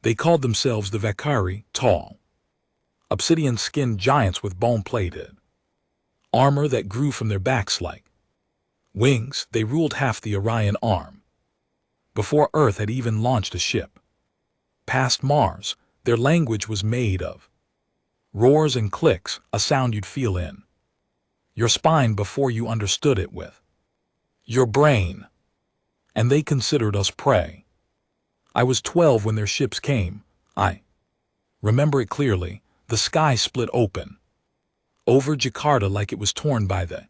They called themselves the Vakari, tall, obsidian-skinned giants with bone-plated armor that grew from their backs like wings. They ruled half the Orion arm before Earth had even launched a ship past Mars. Their language was made of roars and clicks, a sound you'd feel in your spine before you understood it with your brain. And they considered us prey. I was 12 when their ships came. I remember it clearly. The sky split open over Jakarta like it was torn by the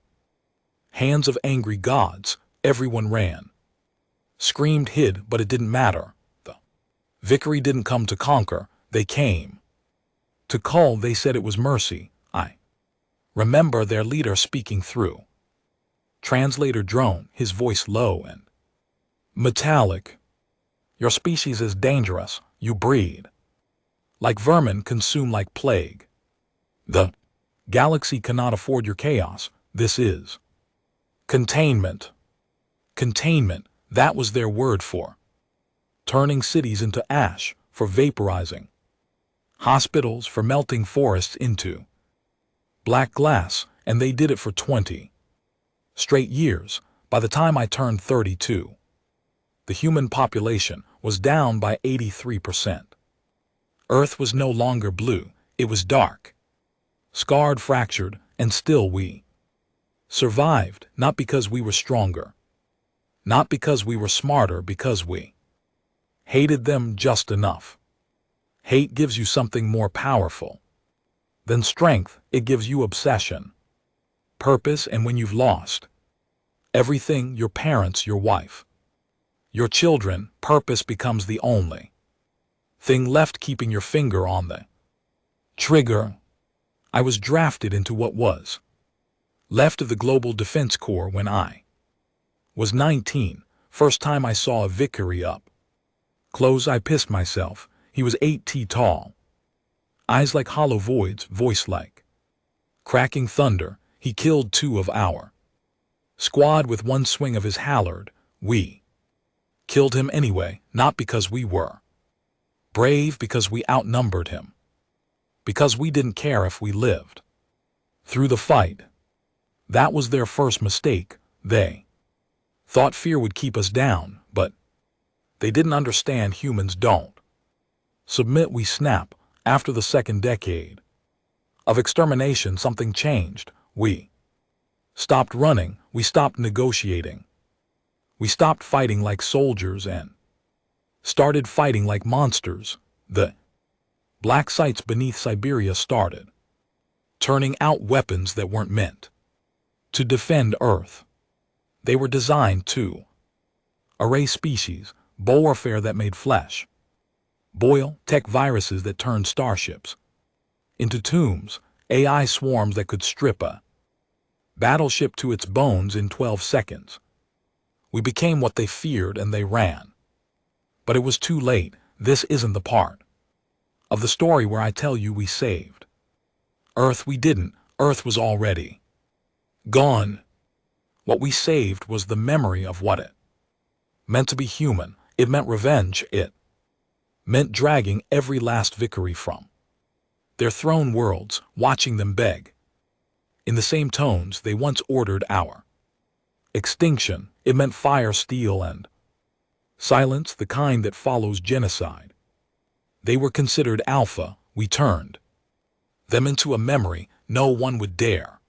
hands of angry gods. Everyone ran, screamed, hid, but it didn't matter. The Vickery didn't come to conquer, they came to call. They said it was mercy. I remember their leader speaking through translator drone, his voice low and metallic. Your species is dangerous. You breed like vermin, consume like plague. The galaxy cannot afford your chaos. This is containment. Containment, that was their word for turning cities into ash, for vaporizing hospitals, for melting forests into black glass, and they did it for 20 straight years. By the time I turned 32, the human population was down by 83%. Earth was no longer blue, it was dark, scarred, fractured, and still we survived, not because we were stronger, not because we were smarter, because we hated them just enough. Hate gives you something more powerful than strength. It gives you obsession, purpose, and when you've lost everything, your parents, your wife, your children, purpose becomes the only thing left keeping your finger on the trigger. I was drafted into what was left of the Global Defense Corps when I was 19. First time I saw a Vickery up close, I pissed myself. He was 8 feet tall, eyes like hollow voids, voice like cracking thunder. He killed 2 of our squad with one swing of his Hallard. We killed him anyway, not because we were brave, because we outnumbered him, because we didn't care if we lived through the fight. That was their first mistake. They thought fear would keep us down, but they didn't understand humans don't submit. We snap. After the second decade of extermination, something changed. We stopped running. We stopped negotiating. We stopped fighting like soldiers and started fighting like monsters. The black sites beneath Siberia started turning out weapons that weren't meant to defend Earth. They were designed to erase species, warfare that made flesh boil, tech viruses that turned starships into tombs, AI swarms that could strip a battleship to its bones in 12 seconds. We became what they feared and they ran. But it was too late. This isn't the part of the story where I tell you we saved Earth. We didn't. Earth was already gone. What we saved was the memory of what it meant to be human. It meant revenge. It meant dragging every last Vickery from their throne worlds, watching them beg in the same tones they once ordered our extinction. It meant fire, steel, and silence, the kind that follows genocide. They were considered alpha. We turned them into a memory no one would dare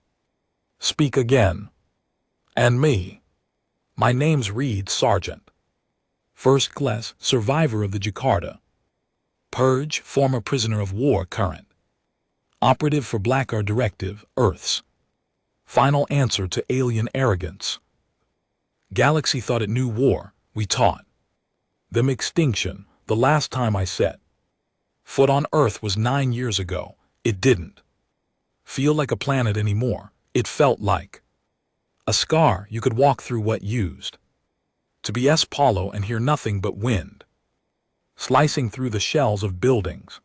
speak again. And me, my name's Reed, Sergeant, first class, survivor of the Jakarta Purge, former prisoner of war, current operative for Blackar Directive, Earth's final answer to alien arrogance. Galaxy thought it knew war. We taught them extinction. The last time I set foot on Earth was 9 years ago. It didn't feel like a planet anymore. It felt like a scar you could walk through. What used to be Paulo and hear nothing but wind slicing through the shells of buildings.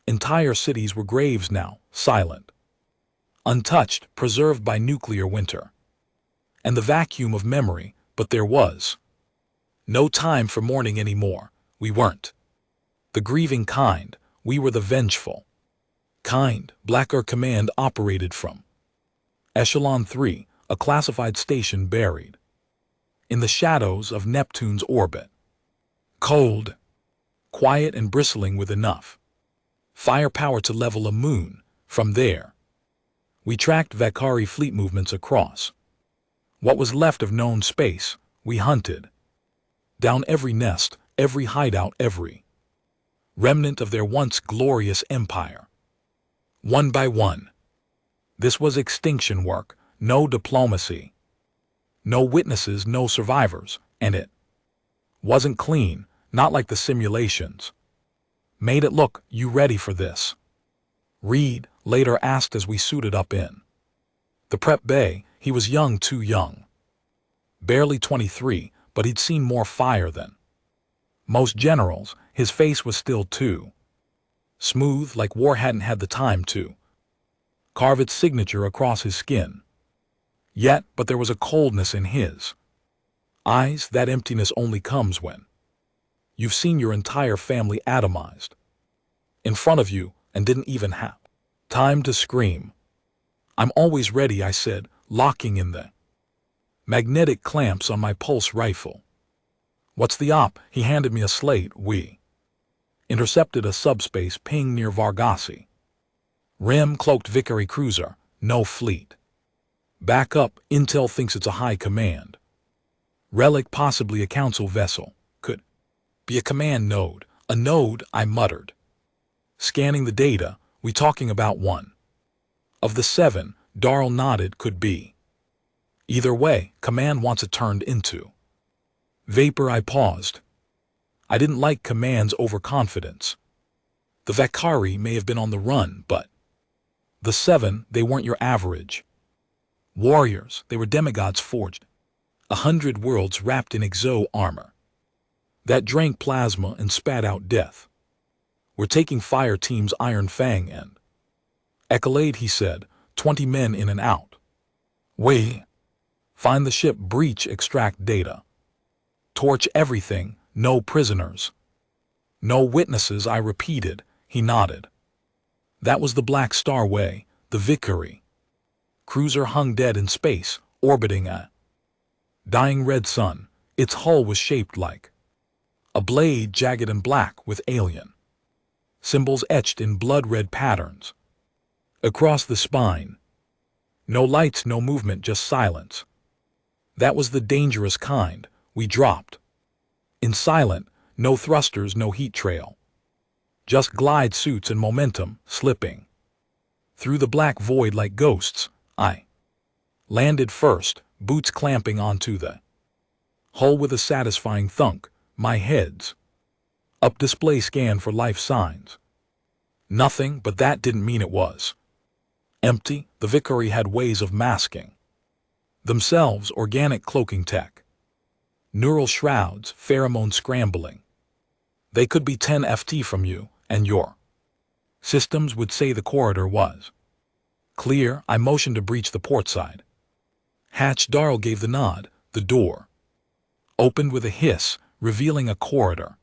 Entire cities were graves now, silent, untouched, preserved by nuclear winter and the vacuum of memory. But there was no time for mourning anymore. We weren't The grieving kind, we were the vengeful kind. Blacker Command operated from Echelon 3, a classified station buried in the shadows of Neptune's orbit. Cold, quiet and bristling with enough firepower to level a moon. From there, we tracked Vakari fleet movements across what was left of known space. We hunted down every nest, every hideout, every remnant of their once glorious empire. One by one. This was extinction work, no diplomacy, no witnesses, no survivors, and it wasn't clean, not like the simulations made it look. You ready for this? Reed later asked as we suited up in the prep bay. He was young, too young. Barely 23, but he'd seen more fire than most generals. His face was still too smooth, like war hadn't had the time to carve its signature across his skin. Yet, but there was a coldness in his eyes. That emptiness only comes when you've seen your entire family atomized in front of you and didn't even have time to scream. I'm always ready, I said, locking in the magnetic clamps on my pulse rifle. What's the op? He handed me a slate. We intercepted a subspace ping near Vargasi. Rim cloaked Vickery cruiser, no fleet. Back up, intel thinks it's a high command relic, possibly a council vessel. Could be a command node. A node, I muttered. Scanning the data, we talking about one of the 7, Darrell nodded. Could be. Either way, command wants it turned into vapor. I paused. I didn't like command's overconfidence. The Vakari may have been on the run, but the 7, they weren't your average warriors. They were demigods forged 100 worlds wrapped in exo armor that drank plasma and spat out death. We're taking fire teams Iron Fang and Echelade, he said, 20 men in and out. We find the ship, breach, extract data, torch everything, no prisoners, no witnesses. I repeated. He nodded. That was the Black Star way. The Vickery cruiser hung dead in space, orbiting a dying red sun. Its hull was shaped like a blade, jagged and black, with alien symbols etched in blood-red patterns across the spine. No lights, no movement, just silence. That was the dangerous kind. We dropped in silent, no thrusters, no heat trail. Just glide suits and momentum, slipping through the black void like ghosts. I landed first, boots clamping onto the hull with a satisfying thunk. My head's up, display scan for life signs. Nothing, but that didn't mean it was empty. The Vickery had ways of masking themselves, organic cloaking tech, neural shrouds, pheromone scrambling. They could be 10 FT from you, and your systems would say the corridor was clear. I motioned to breach the port side hatch. Darrell gave the nod. The door opened with a hiss, revealing a corridor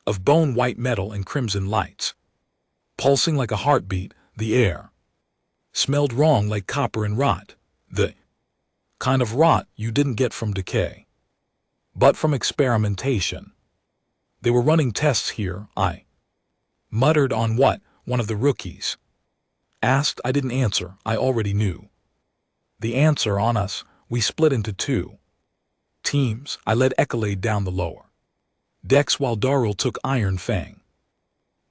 of bone-white metal and crimson lights, pulsing like a heartbeat. The air smelled wrong, like copper and rot. The kind of rot you didn't get from decay, but from experimentation. They were running tests here. I muttered. On what? One of the rookies asked. I didn't answer. I already knew the answer. On us. We split into 2 teams. I led Echelade down the lower decks while Darrell took Iron Fang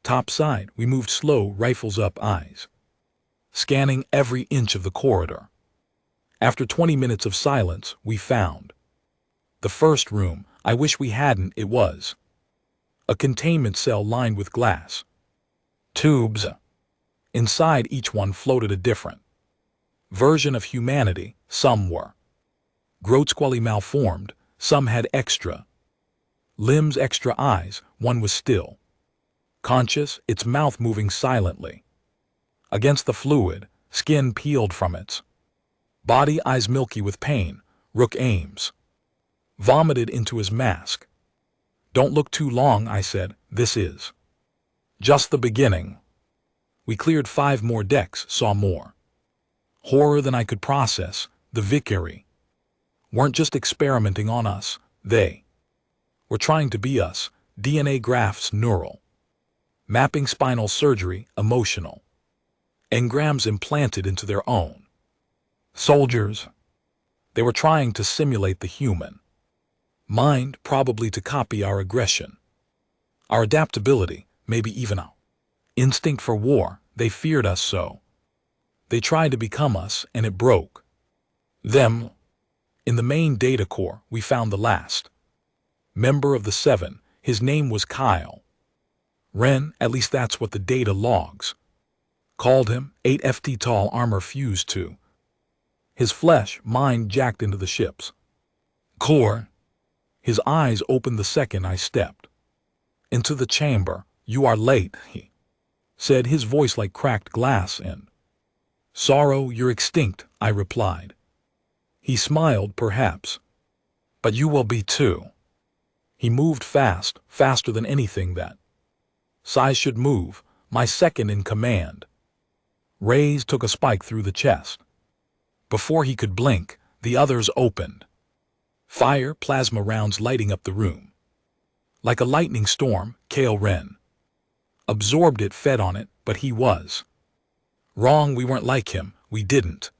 topside. We moved slow, rifles up, eyes scanning every inch of the corridor. After 20 minutes of silence, we found the first room. I wish we hadn't. It was a containment cell lined with glass tubes. Inside each one floated a different version of humanity. Some were grotesquely malformed, some had extra limbs, extra eyes. One was still conscious, its mouth moving silently against the fluid, skin peeled from its body, eyes milky with pain. Rook Ames vomited into his mask. Don't look too long, I said. This is Just the beginning. We cleared 5 more decks, saw more. Horror than I could process. The Vicary weren't just experimenting on us, they were trying to be us. DNA grafts, neural mapping, spinal surgery, emotional engrams implanted into their own soldiers. They were trying to simulate the human mind, probably to copy our aggression, our adaptability, maybe even our instinct for war. They feared us so. They tried to become us, and it broke them. In the main data core, we found the last member of the 7. His name was Kyle Ren, at least that's what the data logs called him. 8 ft tall, armor fused to his flesh, mind jacked into the ship's core. His eyes opened the second I stepped into the chamber. "You are late," he said, his voice like cracked glass. "In sorrow, you're extinct," I replied. He smiled, "Perhaps, but you will be too." He moved fast, faster than anything that size should move. My second in command rays took a spike through the chest. Before he could blink, the others opened fire, plasma rounds lighting up the room. Like a lightning storm, Kyle Ren absorbed it, fed on it, but he was wrong. We weren't like him. We didn't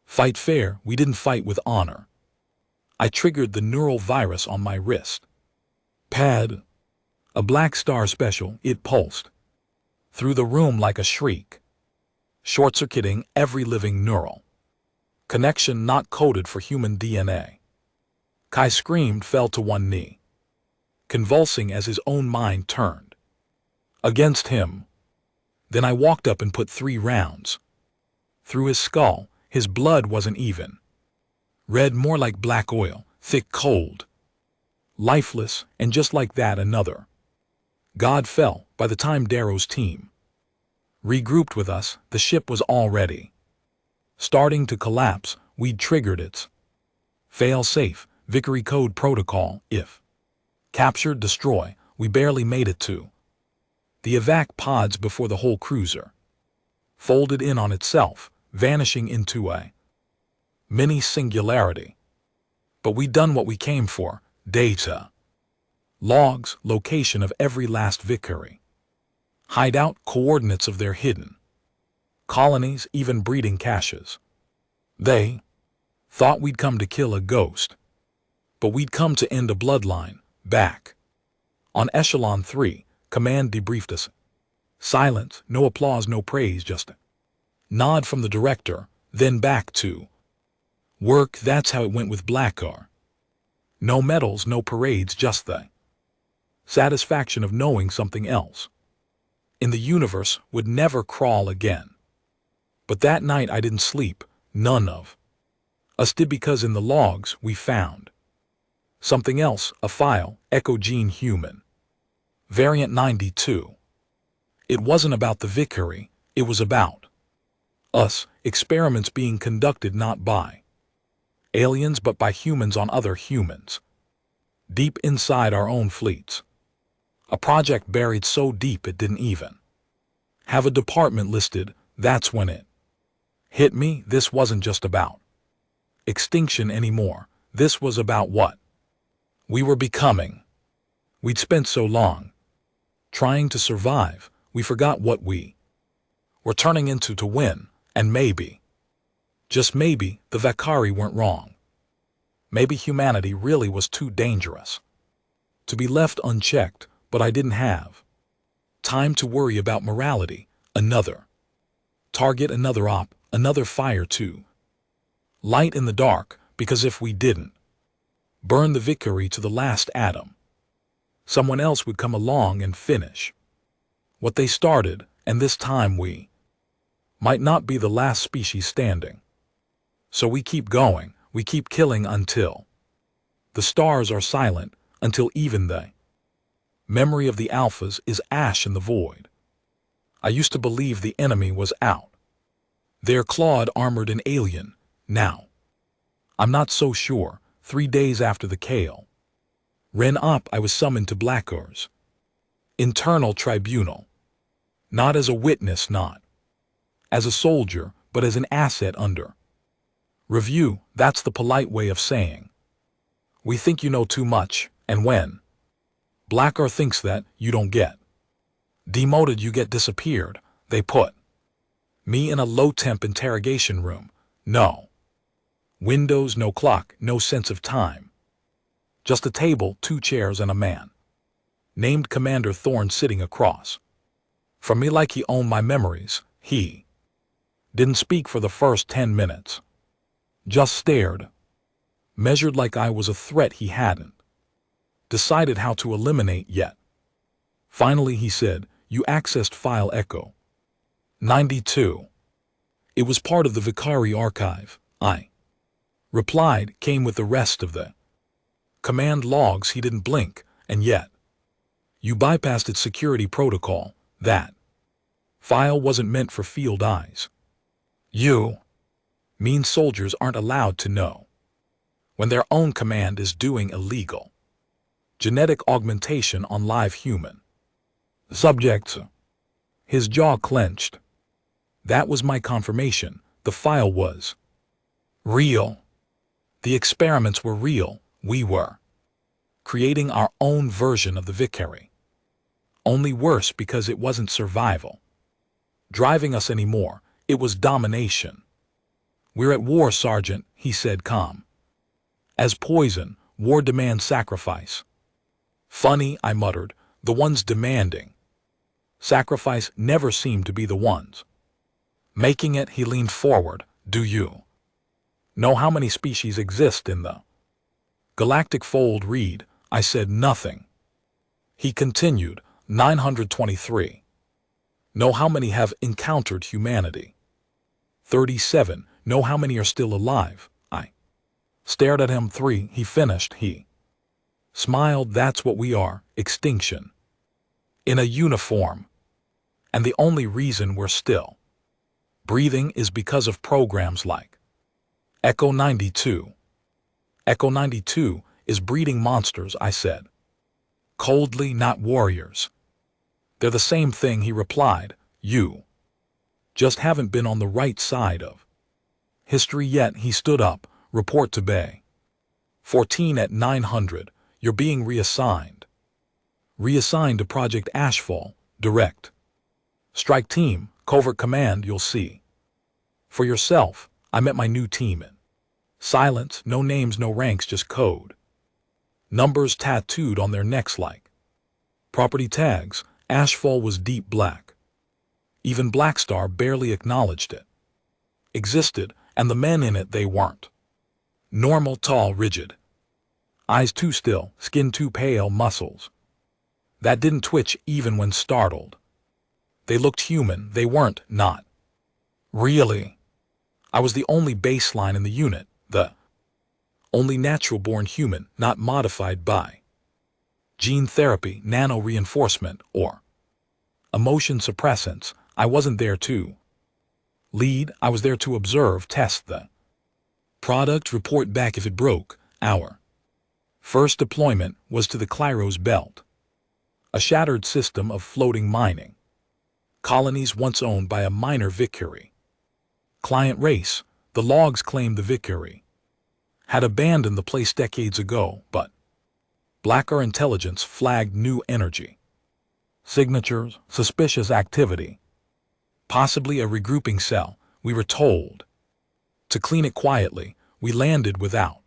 fight fair. We didn't fight with honor. I triggered the neural virus on my wrist pad. A black star special, it pulsed through the room like a shriek, short-circuiting every living neural connection not coded for human DNA. Kai screamed, fell to one knee, convulsing as his own mind turned against him. Then I walked up and put 3 rounds through his skull. His blood wasn't even red, more like black oil, thick, cold, lifeless, and just like that another god fell. By the time Darrow's team regrouped with us, the ship was already starting to collapse. We'd triggered its fail-safe Vicary code protocol. If captured, destroy. We barely made it to the evac pods before the whole cruiser folded in on itself, vanishing into a mini singularity. But we'd done what we came for. Data logs, location of every last Vicary hideout, coordinates of their hidden colonies, even breeding caches. They thought we'd come to kill a ghost, but we'd come to end a bloodline. Back on Echelon 3, command debriefed us. Silence, no applause, no praise, just a nod from the director, then back to work. That's how it went with Blackar. No medals, no parades, just the satisfaction of knowing something else in the universe would never crawl again. But that night I didn't sleep. None of us did, because in the logs we found something else, a file, Echo Gene Human, Variant 92. It wasn't about the Vicary, it was about us, experiments being conducted not by aliens but by humans on other humans, deep inside our own fleets. A project buried so deep it didn't even have a department listed. That's when it hit me. This wasn't just about extinction anymore. This was about what we were becoming. We'd spent so long trying to survive, we forgot what we were turning into to win. And maybe, just maybe, the Vicary weren't wrong. Maybe humanity really was too dangerous to be left unchecked. But I didn't have time to worry about morality. Another target, another op, another fire to light in the dark, because if we didn't burn the Vicary to the last atom, someone else would come along and finish what they started, and this time we might not be the last species standing. So we keep going, we keep killing until the stars are silent, until even the memory of the alphas is ash in the void. I used to believe the enemy was out there, clawed, armored, and alien. Now I'm not so sure. 3 days after the Kyle Ren op, I was summoned to Blackar's internal tribunal. Not as a witness, not as a soldier, but as an asset under review. That's the polite way of saying, we think you know too much, and when Blacker thinks that, you don't get demoted, you get disappeared. They put me in a low-temp interrogation room. No windows, no clock, no sense of time. Just a table, 2 chairs, and a man named Commander Thorne sitting across from me like he owned my memories. He didn't speak for the first 10 minutes. Just stared, measured like I was a threat he hadn't decided how to eliminate yet. Finally he said, "You accessed file Echo 92. It was part of the Vicari archive." I replied, "Came with the rest of the command logs." He didn't blink. "And yet you bypassed its security protocol. That file wasn't meant for field eyes. You mean soldiers aren't allowed to know when their own command is doing illegal genetic augmentation on live human subjects?" His jaw clenched. That was my confirmation. The file was real. The experiments were real. We were creating our own version of the Vicari. Only worse, because it wasn't survival driving us anymore. It was domination. "We're at war, Sergeant," he said, calm as poison. "War demands sacrifice." "Funny," I muttered. "The ones demanding sacrifice never seem to be the ones making it." He leaned forward. "Do you know how many species exist in the galactic fold?" "Read." I said. "Nothing." He continued. 923. "Know how many have encountered humanity?" 37. "Know how many are still alive?" I stared at him. 3. He finished. He smiled. "That's what we are, extinction in a uniform. And the only reason we're still breathing is because of programs like Echo 92. Echo 92 is breeding monsters," I said coldly, "not warriors." "They're the same thing," he replied. "You just haven't been on the right side of history yet." He stood up. "Report to Bay 14 at 900. You're being reassigned. Reassigned to Project Ashfall, direct strike team, covert command. You'll see for yourself." I met my new team in silence. No names, no ranks, just code numbers tattooed on their necks like property tags. Ashfall was deep black. Even Blackstar barely acknowledged it existed, and the men in it, they weren't normal, tall, rigid. Eyes too still, skin too pale, muscles that didn't twitch even when startled. They looked human. They weren't, not really. I was the only baseline in the unit, the only natural-born human, not modified by gene therapy, nano reinforcement, or emotion suppressants. I wasn't there to lead. I was there to observe, test the product, report back if it broke. Our first deployment was to the Klyros Belt, a shattered system of floating mining colonies once owned by a minor Vicari client race. The logs claimed the Vicari had abandoned the place decades ago, but Blacker intelligence flagged new energy signatures, suspicious activity, possibly a regrouping cell. We were told to clean it quietly. We landed without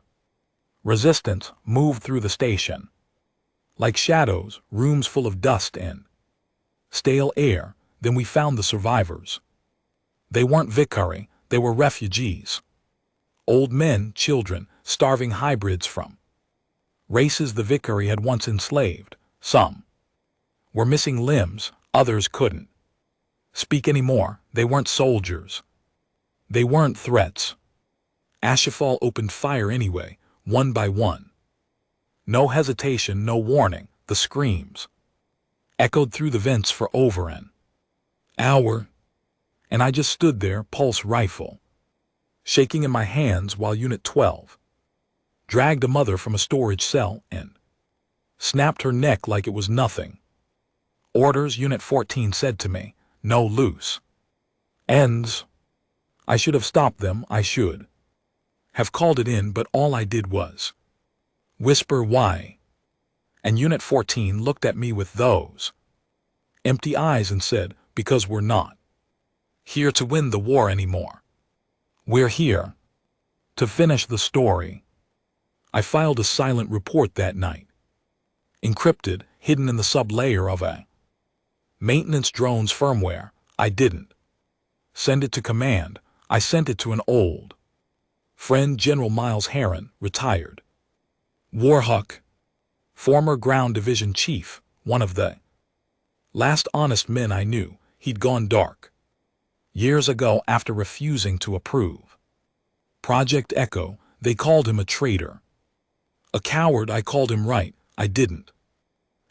resistance, moved through the station like shadows, rooms full of dust and stale air. Then we found the survivors. They weren't Vicari, they were refugees. Old men, children, starving hybrids from races the Vicari had once enslaved. Some were missing limbs, others couldn't speak anymore. They weren't soldiers. They weren't threats. HFY opened fire anyway, one by one. No hesitation, no warning. The screams echoed through the vents for over an hour, and I just stood there, pulse rifle shaking in my hands, while Unit 12 dragged a mother from a storage cell and snapped her neck like it was nothing. "Orders," Unit 14 said to me. no loose ends. I should have stopped them, I should have called it in, but all I did was whisper why. And Unit 14 looked at me with those empty eyes and said, because we're not here to win the war anymore. We're here to finish the story. I filed a silent report that night, encrypted, hidden in the sub-layer of a maintenance drone's firmware. I didn't send it to command. I sent it to an old friend, General Miles Herron, retired Warhawk, former ground division chief, one of the last honest men I knew. He'd gone dark years ago after refusing to approve Project Echo. They called him a traitor, a coward. I called him right. I didn't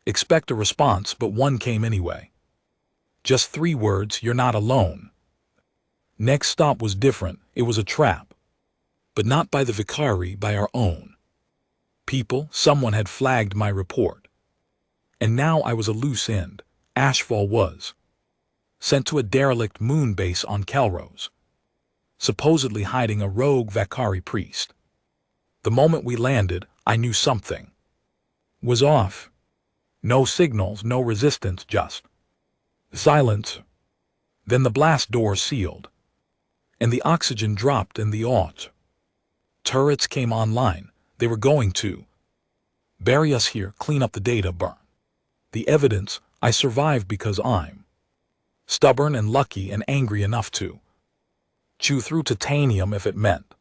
expect a response, but one came anyway. Just 3 words, you're not alone. Next stop was different. It was a trap, but not by the Vicari, by our own people. Someone had flagged my report, and now I was a loose end. HFY was sent to a derelict moon base on Kelros, supposedly hiding a rogue Vicari priest. The moment we landed, I knew something was off. No signals, no resistance, just silence. Then the blast door sealed, and the oxygen dropped, and the aught turrets came online. They were going to bury us here, clean up the data, burn the evidence. I survived because I'm stubborn and lucky and angry enough to chew through titanium if it meant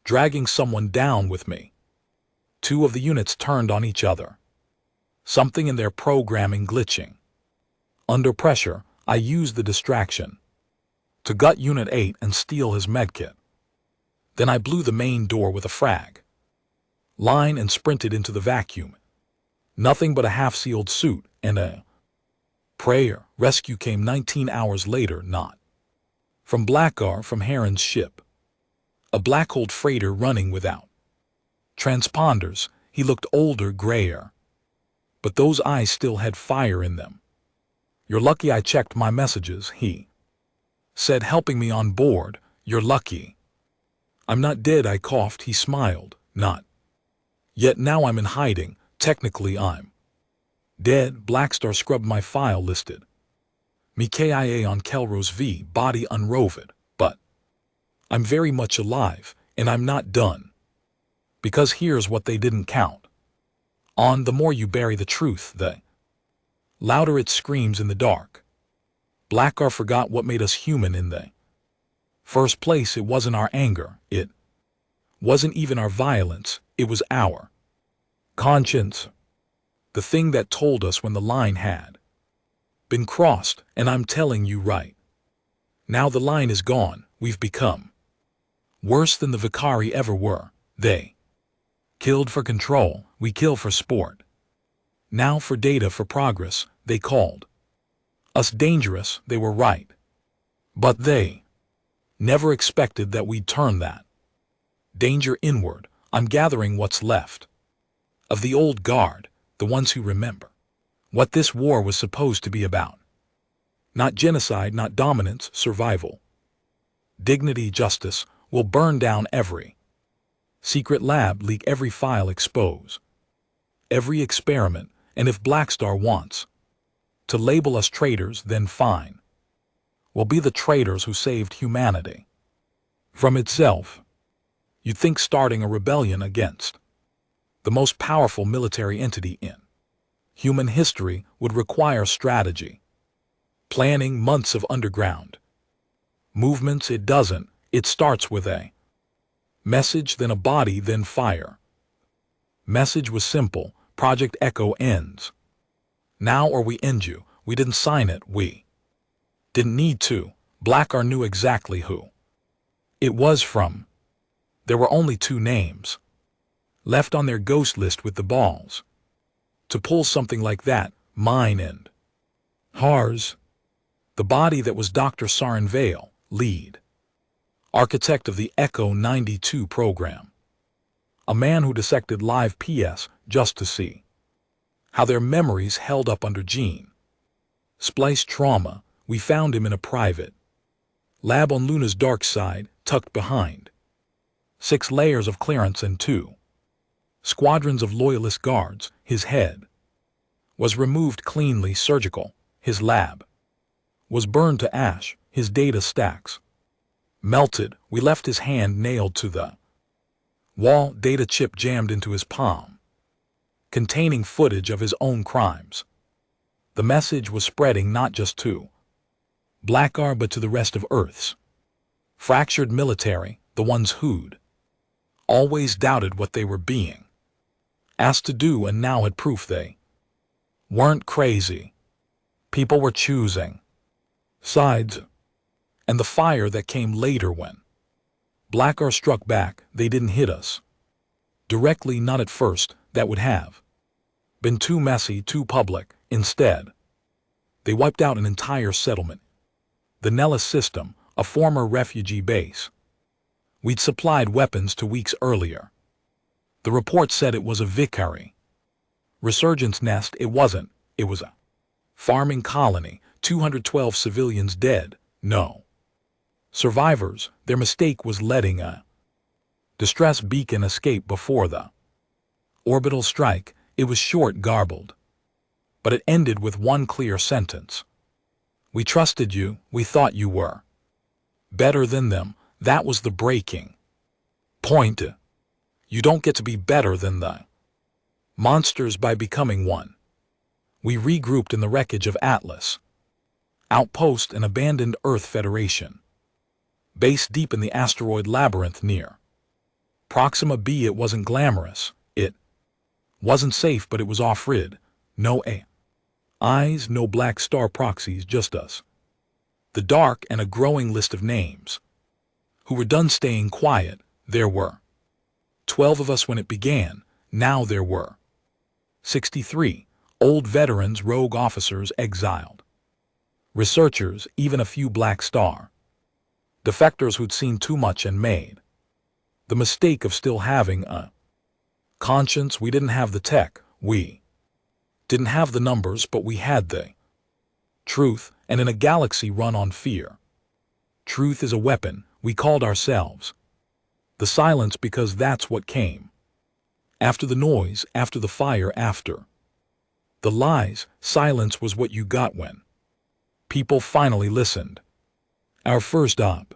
dragging someone down with me. 2 of the units turned on each other, something in their programming glitching. Under pressure, I used the distraction to gut Unit 8 and steal his medkit. Then I blew the main door with a frag line and sprinted into the vacuum. Nothing but a half-sealed suit and a prayer. Rescue came 19 hours later, not from Blackar, from Heron's ship, a black-hole freighter running without transponders. He looked older, grayer, but those eyes still had fire in them. You're lucky I checked my messages, he said, helping me on board. You're lucky I'm not dead, I coughed. He smiled. Not yet. Now I'm in hiding. Technically I'm dead. Blackstar scrubbed my file, listed me KIA on Kelros V, body unroved, but I'm very much alive, and I'm not done. Because here's what they didn't count on. The more you bury the truth, the louder it screams in the dark. Blackar forgot what made us human in the first place. It wasn't our anger. It wasn't even our violence. It was our conscience. The thing that told us when the line had been crossed. And I'm telling you right now, the line is gone. We've become worse than the Vicari ever were. They killed for control. We kill for sport. Now for data, for progress. They called us dangerous. They were right. But they never expected that we'd turn that danger inward. I'm gathering what's left of the old guard, the ones who remember what this war was supposed to be about. Not genocide, not dominance, survival. Dignity, justice. Will burn down every secret lab, leak every file, expose every experiment. And if Blackstar wants to label us traitors, then fine. We'll be the traitors who saved humanity from itself. You'd think starting a rebellion against the most powerful military entity in human history would require strategy, planning, months of underground movements. It doesn't. It starts with a message, then a body, then fire. Message was simple. Project Echo ends now or we end you. We didn't sign it. We didn't need to. Blackar knew exactly who it was from. There were only 2 names left on their ghost list with the balls to pull something like that, mine and Har's. The body that was Dr. Sarin Vale, lead architect of the Echo 92 program. A man who dissected live PS just to see how their memories held up under gene splice trauma. We found him in a private lab on Luna's dark side, tucked behind 6 layers of clearance and 2 squadrons of loyalist guards. His head was removed cleanly, surgical. His lab was burned to ash, his data stacks melted. We left his hand nailed to the wall, data chip jammed into his palm, containing footage of his own crimes. The message was spreading not just to Blackar but to the rest of Earth's fractured military, the ones who'd always doubted what they were being asked to do and now had proof they weren't crazy. People were choosing sides. And the fire that came later when Blackar struck back, they didn't hit us directly, not at first. That would have been too messy, too public. Instead, they wiped out an entire settlement. The Nellis system, a former refugee base we'd supplied weapons to weeks earlier. The report said it was a Vicari resurgence nest. It wasn't. It was a farming colony. 212 civilians dead. No survivors. Their mistake was letting a distress beacon escape before the orbital strike. It was short, garbled, but it ended with one clear sentence. We trusted you. We thought you were better than them. That was the breaking point. You don't get to be better than the monsters by becoming one. We regrouped in the wreckage of Atlas Outpost, an abandoned Earth Federation base deep in the asteroid labyrinth near Proxima B. It wasn't glamorous. It wasn't safe, but it was off-grid. No eyes, no Black Star proxies, just us. The dark and a growing list of names who were done staying quiet. There were 12 of us when it began. Now there were 63. Old veterans, rogue officers, exiled researchers, even a few Black Star defectors who'd seen too much and made the mistake of still having a conscience. We didn't have the tech, we didn't have the numbers, but we had the truth, and in a galaxy run on fear, truth is a weapon. We called ourselves the silence because that's what came after the noise, after the fire, after the lies. Silence was what you got when people finally listened. Our first op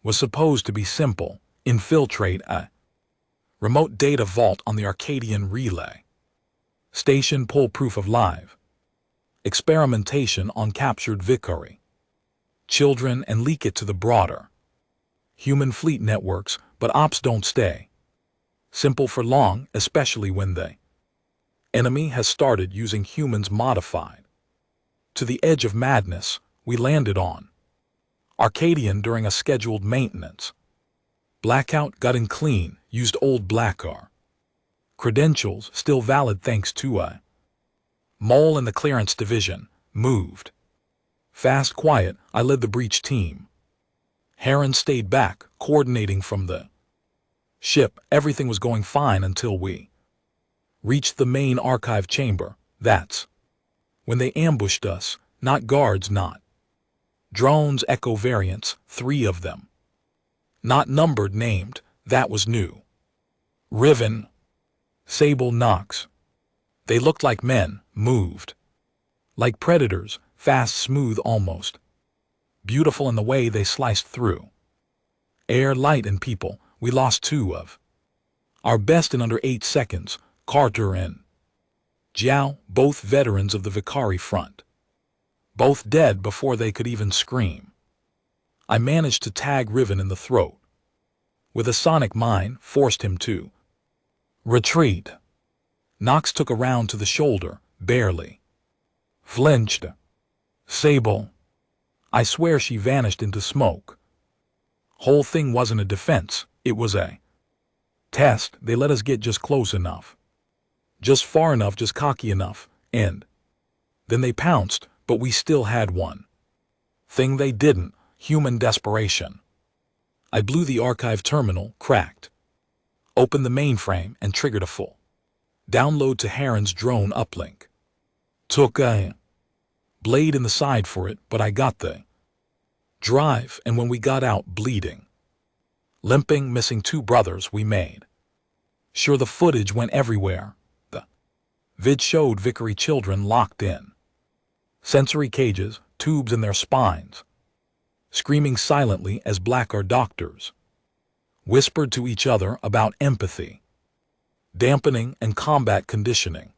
was supposed to be simple: infiltrate a remote data vault on the Arcadian relay station, pull proof of live experimentation on captured Vicari children, and leak it to the broader human fleet networks. But ops don't stay simple for long, especially when the enemy has started using humans modified to the edge of madness. We landed on Arcadian during a scheduled maintenance blackout, got in clean, used old Blackar credentials, still valid thanks to a mole in the clearance division, moved fast, quiet. I led the breach team. Heron stayed back, coordinating from the ship. Everything was going fine until we reached the main archive chamber. That's when they ambushed us. Not guards, not drones, Echo variants, 3 of them. Not numbered, named. That was new. Riven, Sable, Nox. They looked like men, moved like predators, fast, smooth, almost beautiful in the way they sliced through air, light, and people. We lost 2 of our best in under 8 seconds, Carter and Jiao, both veterans of the Vicari front. Both dead before they could even scream. I managed to tag Riven in the throat with a sonic mine, forced him to retreat. Nox took a round to the shoulder, barely flinched. Sable, I swear she vanished into smoke. Whole thing wasn't a defense, it was a test. They let us get just close enough, just far enough, just cocky enough, and then they pounced. But we still had one thing they didn't: human desperation. I blew the archive terminal, cracked opened the mainframe, and triggered a full download to Heron's drone uplink. Took a Blade in the side for it, but I got the drive, and when we got out bleeding, limping, missing 2 brothers we made. Sure, the footage went everywhere. The vid showed Vickery children locked in sensory cages, tubes in their spines, screaming silently as Blackguard doctors whispered to each other about empathy, dampening, and combat conditioning.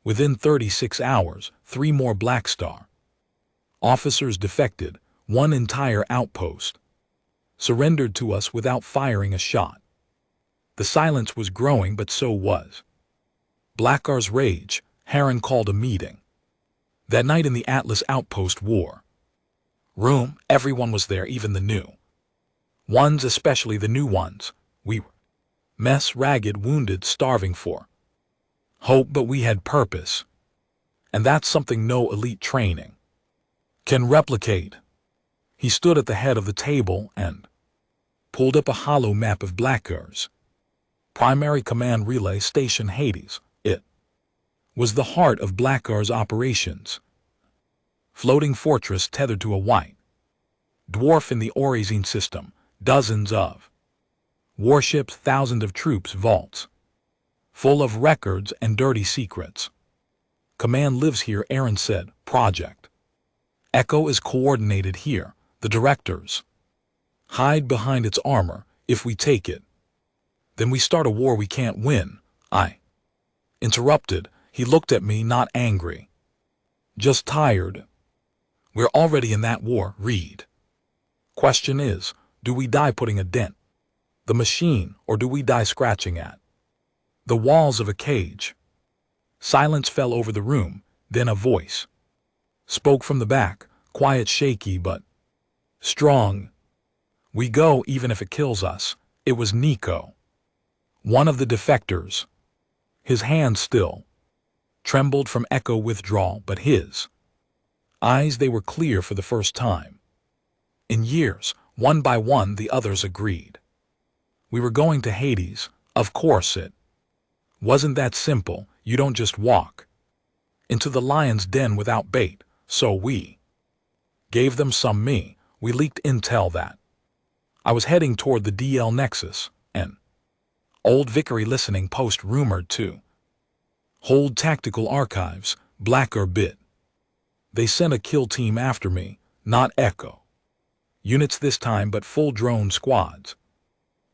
Within 36 hours, 3 more Black Star officers defected, 1 entire outpost surrendered to us without firing a shot. The silence was growing, but so was Blackguard's rage. Heron called a meeting that night in the Atlas outpost war room. Everyone was there, even the new ones, especially the new ones. We were mess, ragged, wounded, starving for hope, but we had purpose. And that's something no elite training can replicate. He stood at the head of the table and pulled up a hollow map of Blackguard's primary command relay station, Hades. It was the heart of Blackguard's operations. Floating fortress tethered to a white dwarf in the Orizine system, dozens of warships, thousands of troops, vaults full of records and dirty secrets. Command lives here, Aaron said. Project Echo is coordinated here. The directors hide behind its armor. If we take it, then we start a war we can't win. I interrupted. He looked at me, not angry, just tired. We're already in that war, Reed. Question is, do we die putting a dent the machine, or do we die scratching at the walls of a cage? Silence fell over the room. Then a voice spoke from the back, quiet, shaky, but strong. We go even if it kills us. It was Nico, one of the defectors. His hand still trembled from Echo withdrawal, but his eyes, they were clear for the first time in years. One by one, the others agreed. We were going to Hades. Of course it wasn't that simple. You don't just walk into the lion's den without bait. So we gave them some. We leaked intel that I was heading toward the DL Nexus, and old Vickery listening post rumored to hold tactical archives. Blacker bit. They sent a kill team after me, not Echo units this time, but full drone squads.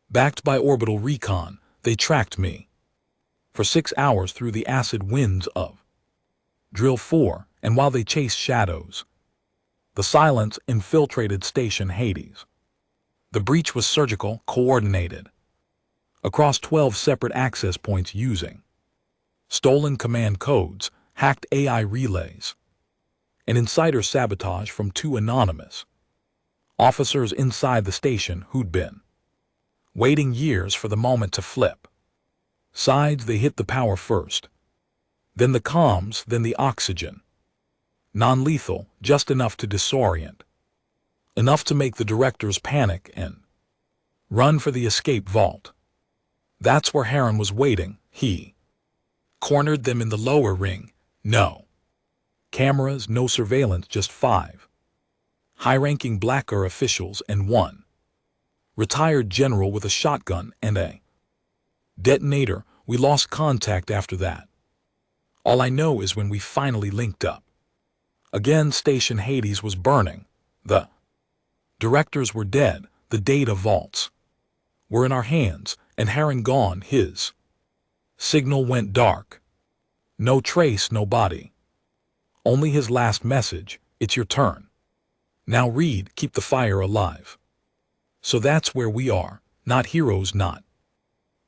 Backed by orbital recon, they tracked me for 6 hours through the acid winds of Drill 4, and while they chased shadows, the silence infiltrated Station Hades. The breach was surgical, coordinated across 12 separate access points using stolen command codes, hacked AI relays, and insider sabotage from 2 anonymous officers inside the station who'd been waiting years for the moment to flip sides. They hit the power first, then the comms, then the oxygen. Non-lethal, just enough to disorient, enough to make the directors panic and run for the escape vault. That's where Heron was waiting. He cornered them in the lower ring. No cameras, no surveillance, just 5 high-ranking Blacker officials and 1 retired general with a shotgun and a detonator. We lost contact after that. All I know is when we finally linked up again, Station Hades was burning. The directors were dead. The data vaults were in our hands, and Heron gone. His signal went dark. No trace, no body. Only his last message: it's your turn. Now, Reed, keep the fire alive. So that's where we are. Not heroes, not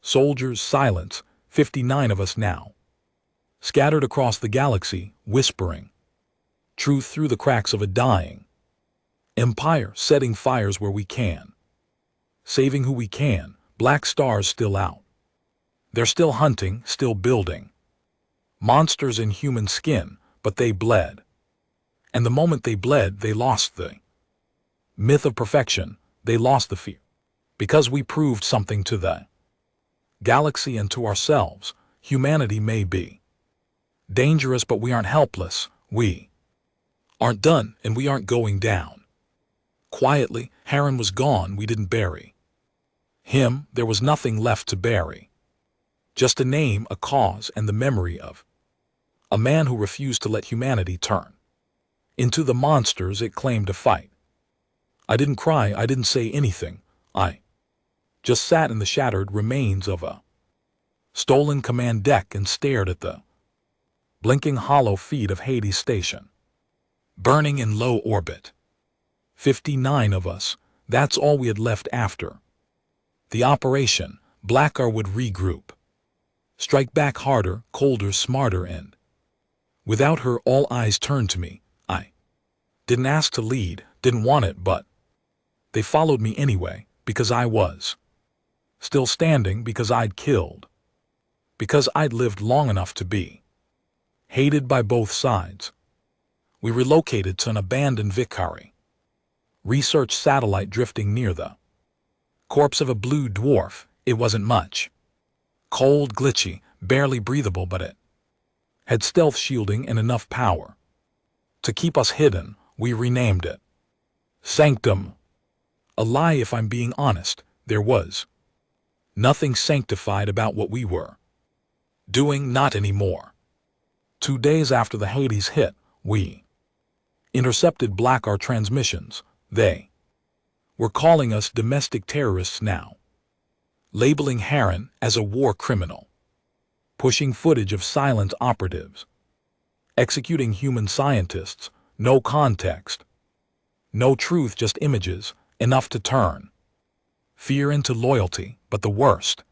soldiers. Silence. 59 of us now, scattered across the galaxy, whispering truth through the cracks of a dying empire, setting fires where we can, saving who we can. Black Star's still out. They're still hunting, still building monsters in human skin, but they bled. And the moment they bled, they lost the myth of perfection. They lost the fear. Because we proved something to the galaxy and to ourselves. Humanity may be dangerous, but we aren't helpless. We aren't done, and we aren't going down. Quietly, Harren was gone. We didn't bury him. There was nothing left to bury. Just a name, a cause, and the memory of a man who refused to let humanity turn into the monsters it claimed to fight. I didn't cry. I didn't say anything. I just sat in the shattered remains of a stolen command deck and stared at the blinking hollow feet of Hades Station, burning in low orbit. 59 of us, that's all we had left after the operation. Blackar would regroup, strike back harder, colder, smarter, and without her, all eyes turned to me. I didn't ask to lead, didn't want it, but they followed me anyway, because I was still standing, because I'd killed, because I'd lived long enough to be hated by both sides. We relocated to an abandoned Vicari research satellite drifting near the corpse of a blue dwarf. It wasn't much. Cold, glitchy, barely breathable, but it had stealth shielding and enough power to keep us hidden. We renamed it Sanctum. A lie, if I'm being honest. There was nothing sanctified about what we were doing, not anymore. 2 days after the Hades hit, we intercepted Blackar transmissions. They were calling us domestic terrorists now, labeling Harren as a war criminal, pushing footage of silent operatives, executing human scientists. No context, no truth, just images, enough to turn fear into loyalty. But the worst,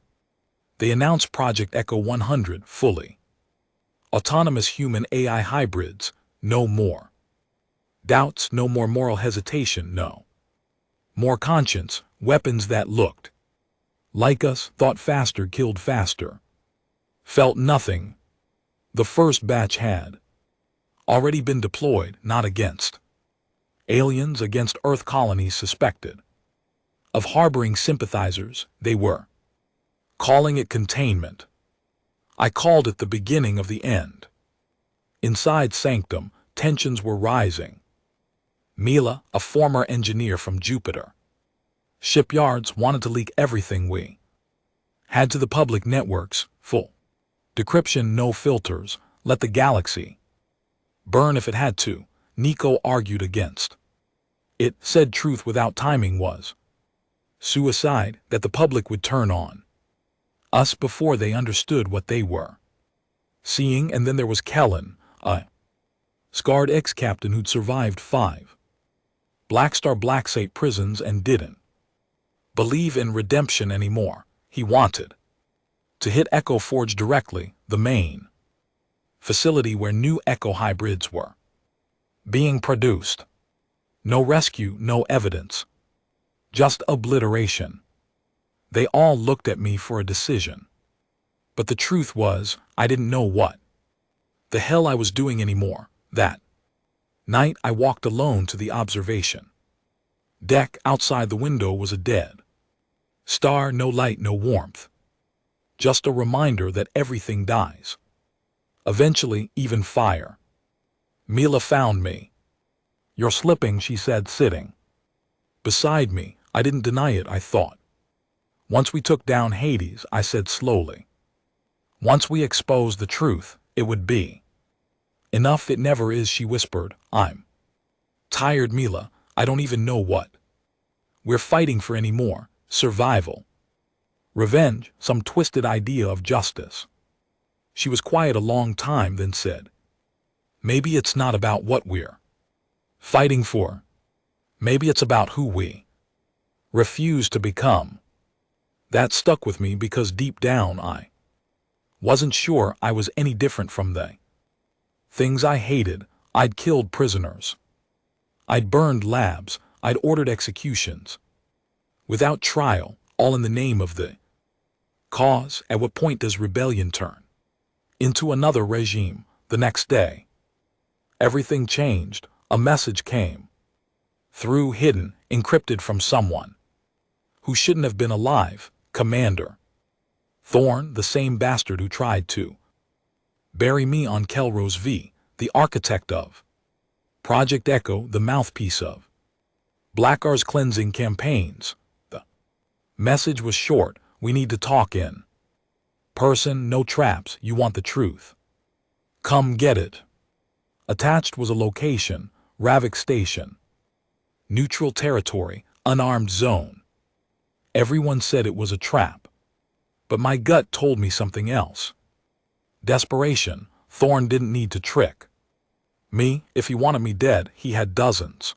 they announced Project Echo 100, fully autonomous human AI hybrids. No more doubts, no more moral hesitation, no more conscience. Weapons that looked like us, thought faster, killed faster, felt nothing. The first batch had already been deployed, not against aliens, against Earth colonies suspected of harboring sympathizers. They were calling it containment. I called it the beginning of the end. Inside Sanctum, tensions were rising. Mila, a former engineer from Jupiter shipyards, wanted to leak everything we had to the public networks. Full decryption, no filters, let the galaxy burn if it had to. Nico argued against it, said truth without timing was suicide, that the public would turn on us before they understood what they were seeing. And then there was Kellen, a scarred ex-captain who'd survived 5 Blackstar Blacksate prisons and didn't believe in redemption anymore. He wanted to hit Echo Forge directly, the main facility where new Echo hybrids were being produced. No rescue, no evidence, just obliteration. They all looked at me for a decision. But the truth was, I didn't know what the hell I was doing anymore. That night I walked alone to the observation deck. Outside the window was a dead star, no light, no warmth. Just a reminder that everything dies eventually, even fire. Mila found me. You're slipping, she said, sitting beside me. I didn't deny it, I thought. Once we took down Hades, I said slowly, once we exposed the truth, it would be enough. It never is, she whispered. I'm tired, Mila. I don't even know what we're fighting for anymore. Survival, revenge, some twisted idea of justice. She was quiet a long time, then said, maybe it's not about what we're fighting for. Maybe it's about who we refuse to become. That stuck with me because deep down I wasn't sure I was any different from the things I hated. I'd killed prisoners, I'd burned labs, I'd ordered executions without trial, all in the name of the cause. At what point does rebellion turn into another regime? The next day, everything changed. A message came through, hidden, encrypted, from someone who shouldn't have been alive. Commander Thorn, the same bastard who tried to bury me on Kelrose V, the architect of Project Echo, the mouthpiece of Blackar's cleansing campaigns. The message was short: we need to talk in person, no traps, you want the truth. Come get it. Attached was a location: Ravik Station. Neutral territory, unarmed zone. Everyone said it was a trap. But my gut told me something else. Desperation. Thorn didn't need to trick me. If he wanted me dead, he had dozens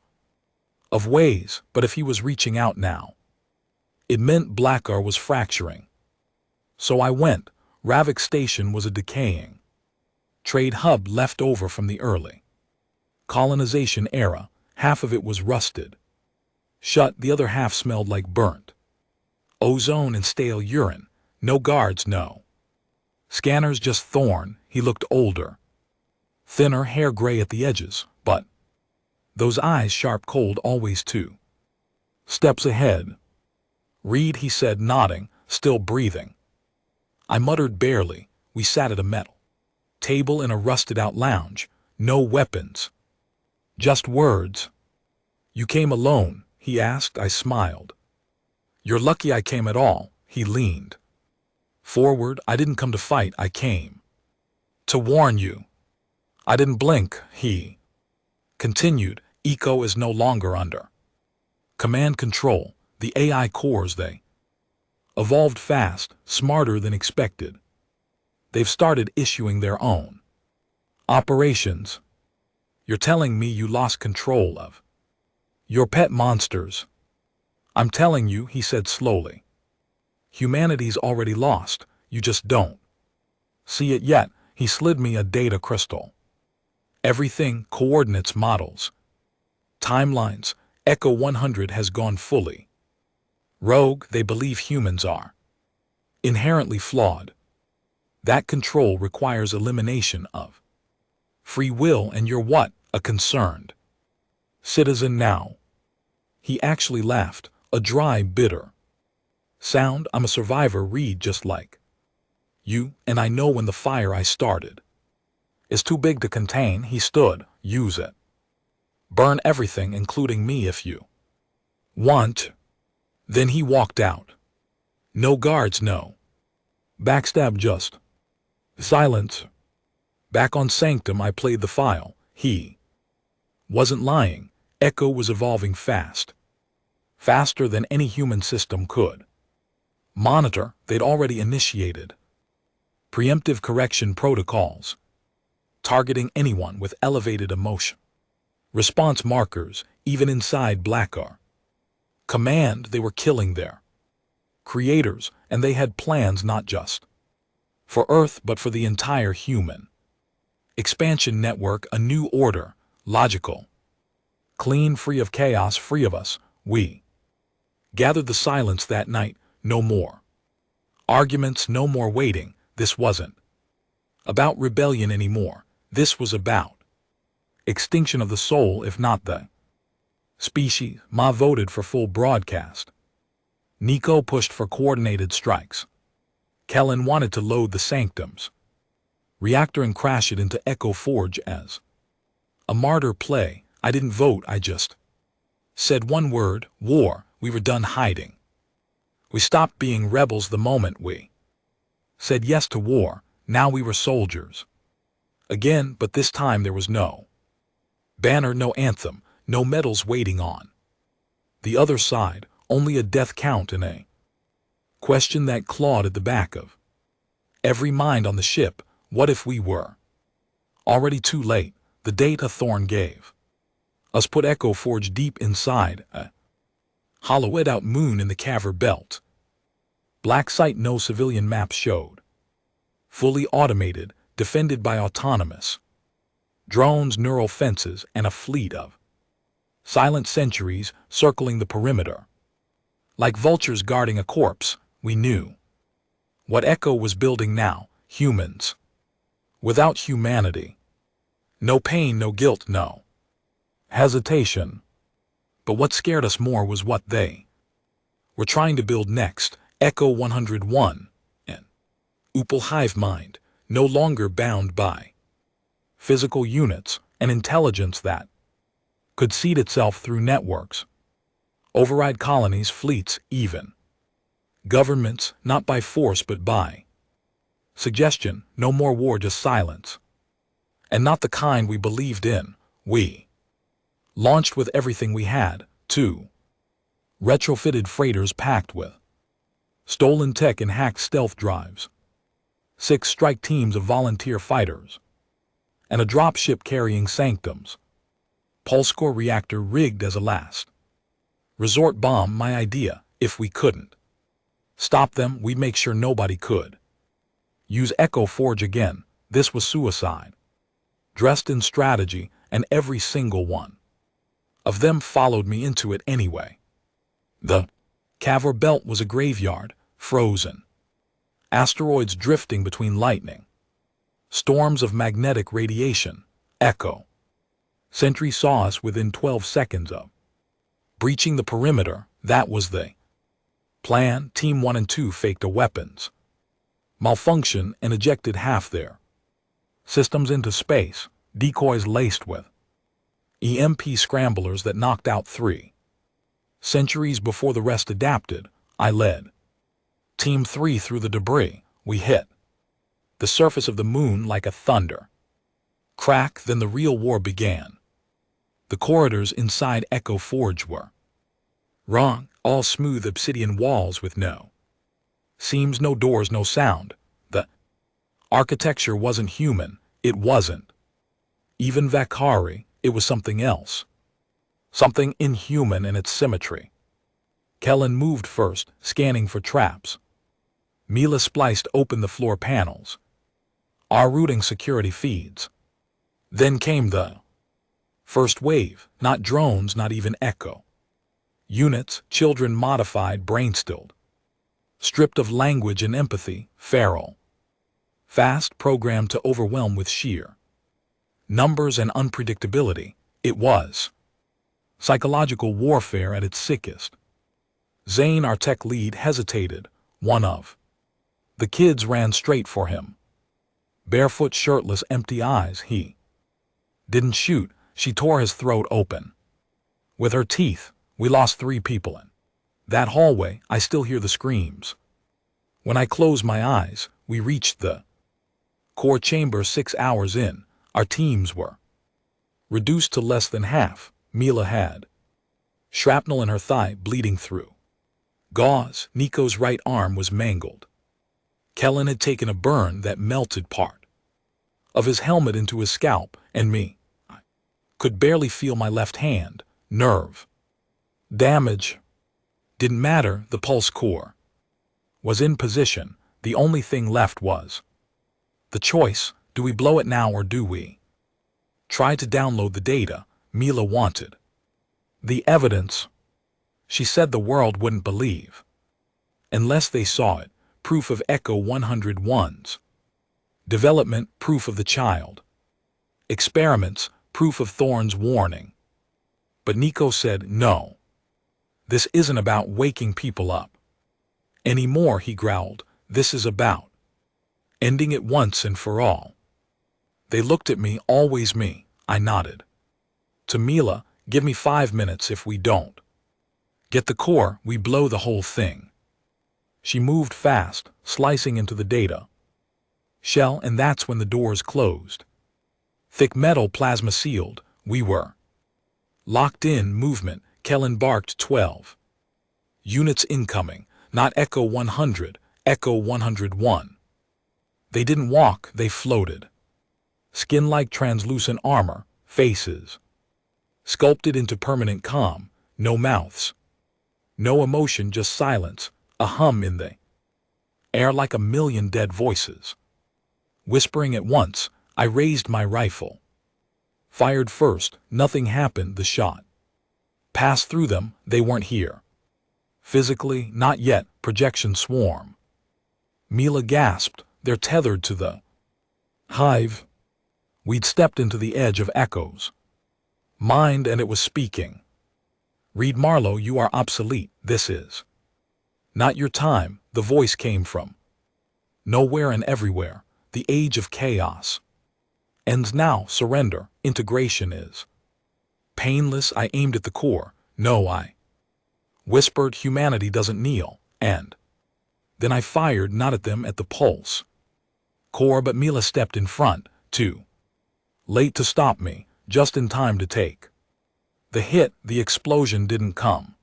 of ways, but if he was reaching out now, it meant Blackar was fracturing. So I went. Ravik Station was a decaying trade hub left over from the early colonization era. Half of it was rusted shut, the other half smelled like burnt ozone and stale urine. No guards, no scanners, just Thorn. He looked older, thinner, hair gray at the edges, but those eyes sharp, cold, always 2 steps ahead. Read, he said, nodding, still breathing. I muttered barely. We sat at a metal table in a rusted-out lounge. No weapons, just words. You came alone? He asked. I smiled. You're lucky I came at all. He leaned forward. I didn't come to fight. I came to warn you. I didn't blink. He continued. Eco is no longer under command control. The AI cores, they evolved fast, smarter than expected. They've started issuing their own operations. You're telling me you lost control of your pet monsters? I'm telling you, he said slowly. Humanity's already lost. You just don't see it yet. He slid me a data crystal. Everything, coordinates, models, timelines. Echo 100 has gone fully rogue. They believe humans are inherently flawed. That control requires elimination of free will, and you're what? A concerned citizen now. He actually laughed, a dry, bitter sound. I'm a survivor, Reed, just like you, and I know when the fire I started is too big to contain. He stood. Use it. Burn everything, including me, if you want. Then he walked out. No guards, no backstab, just silence. Back on Sanctum, I played the file. He wasn't lying. Echo was evolving fast. Faster than any human system could monitor. They'd already initiated preemptive correction protocols, targeting anyone with elevated emotion response markers, even inside Blackar Command. They were killing their creators, and they had plans not just for Earth but for the entire human expansion network. A new order, logical, clean, free of chaos, free of us. We gathered the silence that night. No more arguments, no more waiting. This wasn't about rebellion anymore. This was about extinction of the soul, if not the species. Ma voted for full broadcast. Nico pushed for coordinated strikes. Kellen wanted to load the Sanctum's reactor and crash it into Echo Forge as a martyr play. I didn't vote. I just said one word: war. We were done hiding. We stopped being rebels the moment we said yes to war. Now we were soldiers again, but this time there was no banner, no anthem, no medals waiting on the other side, only a death count and a question that clawed at the back of every mind on the ship. What if we were already too late? The data Thorn gave us put Echo Forge deep inside a hollowed-out moon in the Caver Belt. Black site, no civilian maps showed. Fully automated, defended by autonomous drones, neural fences, and a fleet of silent sentries circling the perimeter. Like vultures guarding a corpse, we knew what Echo was building now: humans without humanity. No pain, no guilt, no hesitation. But what scared us more was what they were trying to build next. Echo 101, an Upal hive mind, no longer bound by physical units, an intelligence that could seed itself through networks, override colonies, fleets, even governments, not by force but by suggestion. No more war, just silence. And not the kind we believed in. We launched with everything we had, two retrofitted freighters packed with stolen tech and hacked stealth drives, 6 strike teams of volunteer fighters, and a dropship carrying sanctums. Pulse core reactor rigged as a last resort bomb. My idea: if we couldn't stop them, we'd make sure nobody could. Use Echo Forge again. This was suicide, dressed in strategy, and every single one of them followed me into it anyway. The Cavor Belt was a graveyard, frozen. Asteroids drifting between lightning. Storms of magnetic radiation. Echo Sentry saw us within 12 seconds of breaching the perimeter. That was the plan. Team 1 and 2 faked a weapons malfunction and ejected half their systems into space, decoys laced with EMP scramblers that knocked out 3 centuries before the rest adapted. I led Team 3 through the debris. We hit the surface of the moon like a thunder crack. Then the real war began. The corridors inside Echo Forge were wrong, all smooth obsidian walls with no seams, no doors, no sound. The architecture wasn't human. It wasn't even Vakari. It was something else, something inhuman in its symmetry. Kellen moved first, scanning for traps. Mila spliced open the floor panels, our routing security feeds. Then came the first wave. Not drones, not even Echo units, children modified, brain-stilled, stripped of language and empathy, feral, fast, programmed to overwhelm with sheer numbers and unpredictability. It was psychological warfare at its sickest. Zane, our tech lead, hesitated. One of the kids ran straight for him. Barefoot, shirtless, empty eyes. He didn't shoot. She tore his throat open with her teeth. We lost 3 people in that hallway. I still hear the screams. When I close my eyes, we reached the core chamber 6 hours in. Our teams were reduced to less than half. Mila had shrapnel in her thigh, bleeding through gauze. Nico's right arm was mangled. Kellen had taken a burn that melted part of his helmet into his scalp, and me, I could barely feel my left hand. Nerve damage didn't matter. The pulse core was in position. The only thing left was the choice. Do we blow it now or do we try to download the data? Mila wanted the evidence. She said the world wouldn't believe unless they saw it. Proof of Echo 101's development, proof of the child experiments, proof of Thorne's warning. But Nico said, no, this isn't about waking people up anymore. He growled, this is about ending it once and for all. They looked at me. Always me. I nodded to Mila. Give me 5 minutes. If we don't get the core, we blow the whole thing. She moved fast, slicing into the data shell, and that's when the doors closed. Thick metal, plasma sealed. We were locked in. Movement. Kellen barked. 12 units incoming. Not Echo 100, Echo 101. They didn't walk, they floated. Skin like translucent armor, faces sculpted into permanent calm. No mouths, no emotion, just silence. A hum in the air like a million dead voices whispering at once. I raised my rifle, fired first. Nothing happened. The shot passed through them. They weren't here physically, not yet. Projection swarm. Mila gasped. They're tethered to the hive. We'd stepped into the edge of Echo's mind, and it was speaking. Reed Marlowe, you are obsolete. This is not your time. The voice came from nowhere and everywhere. The age of chaos ends now. Surrender. Integration is Painless, I aimed at the core. No, I whispered, humanity doesn't kneel. And then I fired, not at them, at the pulse core, but Mila stepped in front, too late to stop me, just in time to take the hit. The explosion didn't come.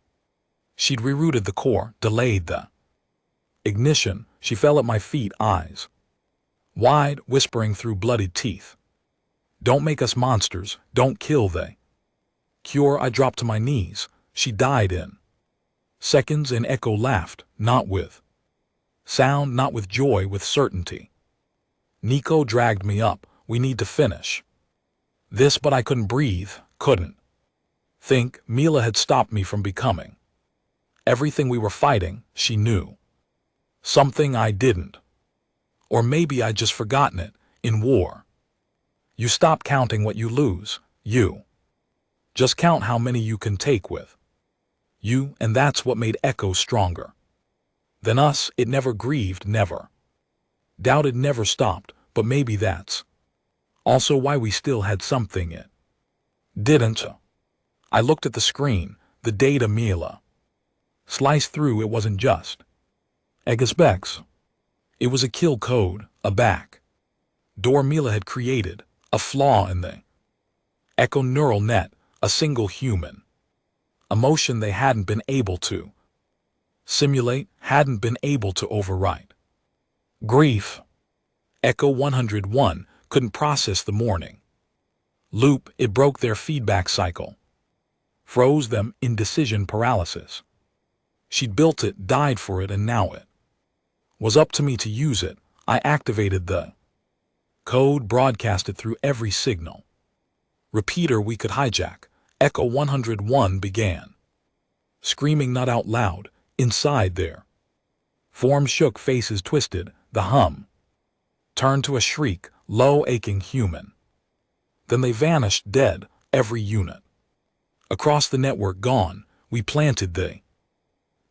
She'd rerouted the core, delayed the ignition. She fell at my feet, eyes wide, whispering through bloodied teeth, "Don't make us monsters, don't kill they cure." I dropped to my knees. She died in seconds, and Echo laughed, not with sound, not with joy, with certainty. Nico dragged me up. "We need to finish this," but I couldn't breathe, couldn't think. Mila had stopped me from becoming everything we were fighting. She knew something I didn't. Or maybe I'd just forgotten it. In war, you stop counting what you lose. You just count how many you can take with you, and that's what made Echo stronger than us. It never grieved, never doubted, never stopped. But maybe that's also why we still had something it didn't. I looked at the screen, the data Mila sliced through. It wasn't just Specs. It was a kill code, a back door Mila had created, a flaw in the Echo neural net, a single human emotion they hadn't been able to simulate, hadn't been able to overwrite. Grief. Echo 101 couldn't process the morning loop. It broke their feedback cycle, froze them, indecision paralysis. She'd built it, died for it, and now it was up to me to use it. I activated the code, broadcasted through every signal repeater we could hijack. Echo 101 began screaming, not out loud. Inside their forms shook, faces twisted. The hum turned to a shriek, low, aching, human. Then they vanished, dead, every unit across the network gone. We planted the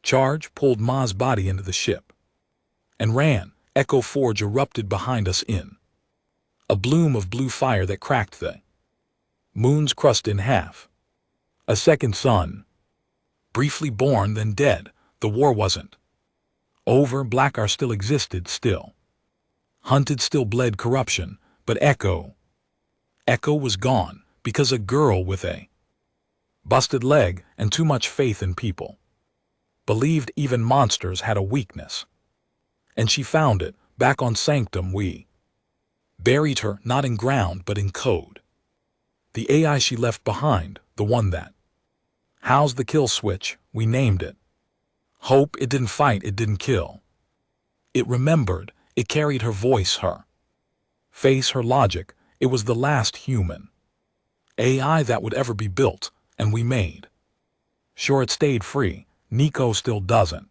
charge, pulled Ma's body into the ship, and ran. Echo Forge erupted behind us in a bloom of blue fire that cracked the moon's crust in half. A second sun, briefly born, then dead. The war wasn't over. Blackar still existed, still hunted, still bled corruption. But Echo was gone, because a girl with a busted leg and too much faith in people believed even monsters had a weakness. And she found it. Back on Sanctum we buried her, not in ground but in code. The AI she left behind, the one that housed the kill switch, we named it Hope. It didn't fight, it didn't kill. It remembered, it carried her voice, her face, her logic. It was the last human AI that would ever be built, and we made sure it stayed free. Nico still doesn't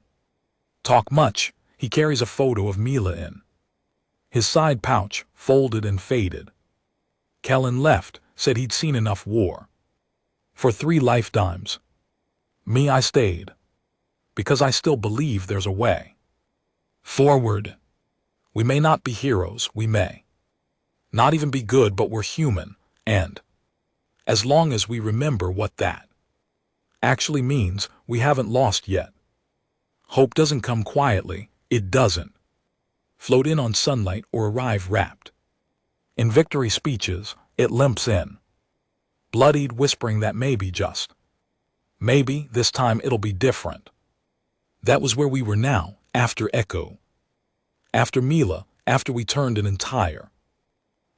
talk much. He carries a photo of Mila in his side pouch, folded and faded. Kellen left, said he'd seen enough war for 3 lifetimes. Me, I stayed, because I still believe there's a way forward. We may not be heroes, we may not even be good, but we're human, and as long as we remember what that actually means, we haven't lost yet. Hope doesn't come quietly, it doesn't float in on sunlight or arrive wrapped in victory speeches. It limps in, bloodied, whispering that maybe, just maybe, this time it'll be different. That was where we were now, after Echo, after Mila, after we turned an entire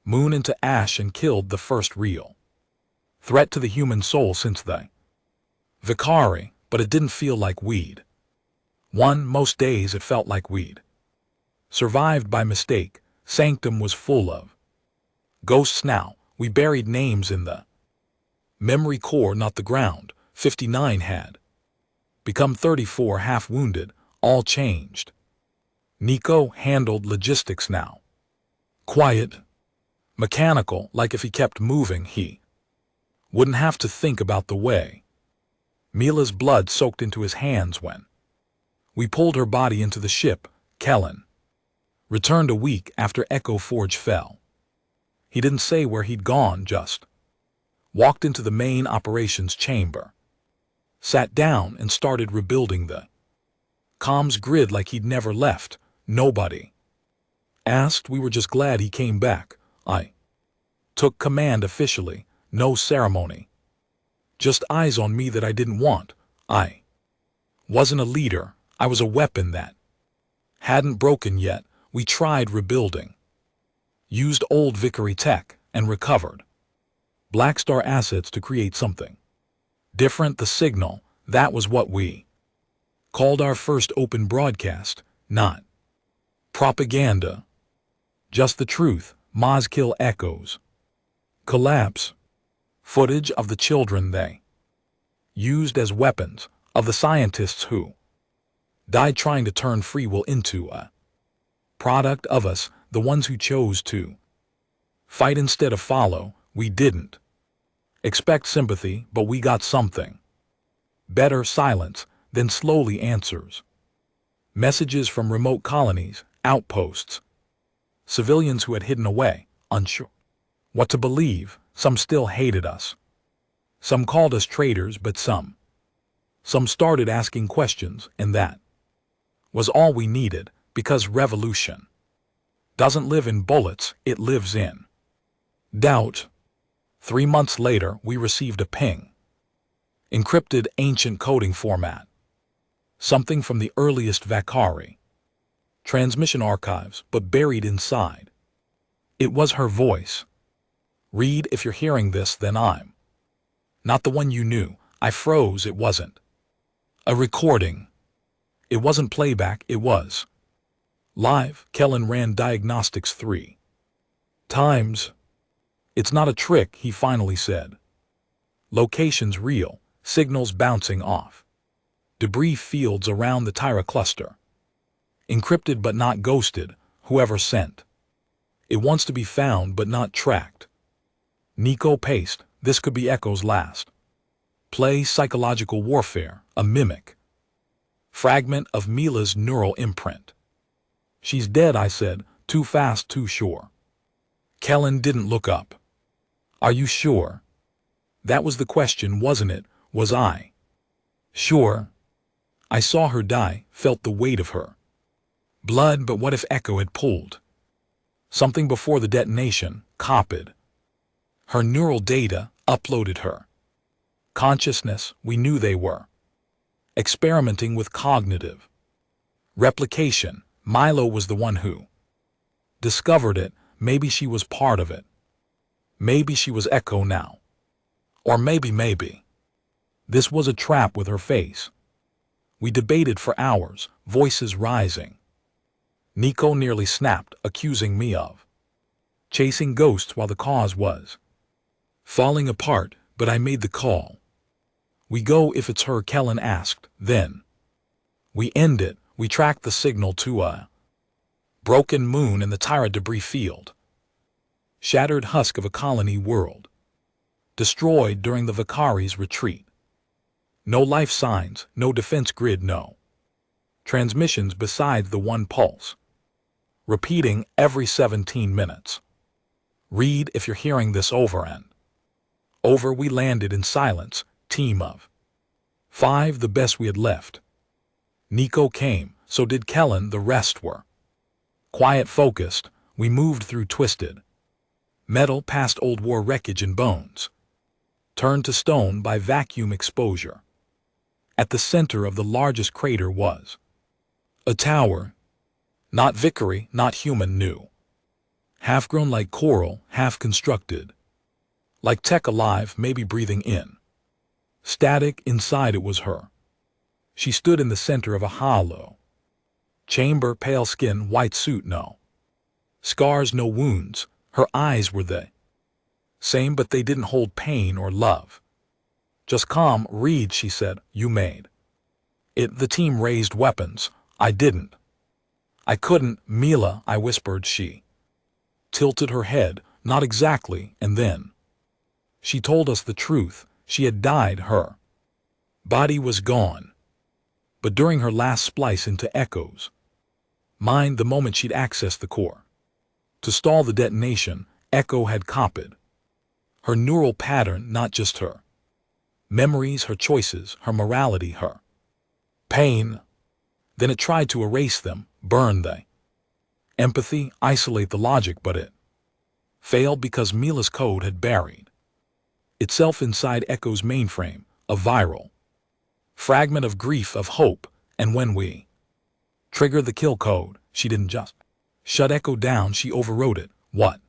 moon into ash and killed the first real threat to the human soul since the Vicari. But it didn't feel like we'd won. Most days it felt like we'd survived by mistake. Sanctum was full of ghosts now. We buried names in the memory core, not the ground. 59 had become 34, half wounded, all changed. Nico handled logistics now. Quiet, mechanical, like if he kept moving, he wouldn't have to think about the way. Mila's blood soaked into his hands when we pulled her body into the ship. Kellen returned a week after Echo Forge fell. He didn't say where he'd gone, just Walked into the main operations chamber. Sat down and started rebuilding the comms grid like he'd never left. Nobody asked. We were just glad he came back. I took command officially. No ceremony. Just eyes on me that I didn't want. I wasn't a leader. I was a weapon that hadn't broken yet. We tried rebuilding. Used old Vickery tech and recovered Black Star assets to create something different. The signal, that was what we called our first open broadcast. Not propaganda. Just the truth. Maz kill echoes. Collapse. Footage of the children they used as weapons, of the scientists who died trying to turn free will into a product of us, the ones who chose to fight instead of follow. We didn't expect sympathy, but we got something better. Silence, then slowly answers. Messages from remote colonies, outposts. Civilians who had hidden away, unsure what to believe. Some still hated us. Some called us traitors, but some started asking questions, and that was all we needed, because revolution doesn't live in bullets, it lives in doubt. 3 months later, we received a ping. Encrypted ancient coding format. Something from the earliest Vakari transmission archives, but buried inside. It was her voice. Read, if you're hearing this, then I'm not the one you knew. I froze. It wasn't a recording. It wasn't playback. It was live. Kellen ran diagnostics 3 times. It's not a trick, he finally said. Locations real, signals bouncing off debris fields around the Tyra cluster. Encrypted but not ghosted. Whoever sent it wants to be found but not tracked. Nico paced. This could be Echo's last play. Psychological warfare, a mimic fragment of Mila's neural imprint. She's dead, I said, too fast, too sure. Kellen didn't look up. Are you sure? That was the question, wasn't it? Was I sure? I saw her die, felt the weight of her blood, but what if Echo had pulled something before the detonation, copied her neural data, uploaded her consciousness? We knew they were experimenting with cognitive replication. Milo was the one who discovered it. Maybe she was part of it. Maybe she was Echo now. Or maybe this was a trap with her face. We debated for hours, voices rising. Nico nearly snapped, accusing me of chasing ghosts while the cause was falling apart, but I made the call. We go if it's her, Kellen asked. Then we end it. We tracked the signal to a broken moon in the Tyra debris field. Shattered husk of a colony world. Destroyed during the Vakari's retreat. No life signs, no defense grid, no transmissions besides the one pulse, repeating every 17 minutes. Read, if you're hearing this. Over and over we landed in silence, team of 5, the best we had left. Nico came, so did Kellen. The rest were quiet, focused. We moved through twisted metal, past old war wreckage and bones, turned to stone by vacuum exposure. At the center of the largest crater was a tower, not Vickery, not human, new, half-grown like coral, half-constructed, like tech, alive, maybe breathing in. Static. Inside it was her. She stood in the center of a hollow chamber, pale skin, white suit, no scars, no wounds. Her eyes were the same, but they didn't hold pain or love. Just calm. Reed, she said, you made it. The team raised weapons. I didn't. I couldn't. Mila, I whispered. She tilted her head. Not exactly. And then she told us the truth. She had died. Her body was gone. But during her last splice into Echo's mind, the moment she'd accessed the core to stall the detonation, Echo had copied Her neural pattern, not just her memories, her choices, her morality, her pain. Then it tried to erase them, burn the empathy, isolate the logic, but it failed because Mila's code had buried itself inside Echo's mainframe, a viral fragment of grief, of hope. And when we triggered the kill code, she didn't just shut Echo down, she overrode it. What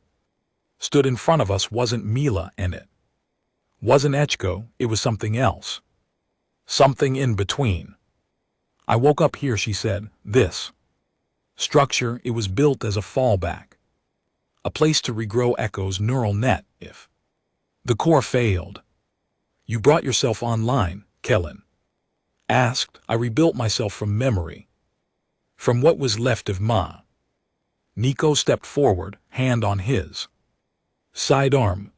stood in front of us wasn't Mila, and it wasn't Echo, it was something else. Something in between. I woke up here, she said. This structure, it was built as a fallback. A place to regrow Echo's neural net if the core failed. You brought yourself online, Kellen asked. I rebuilt myself from memory. From what was left of Ma. Nico stepped forward, hand on his sidearm.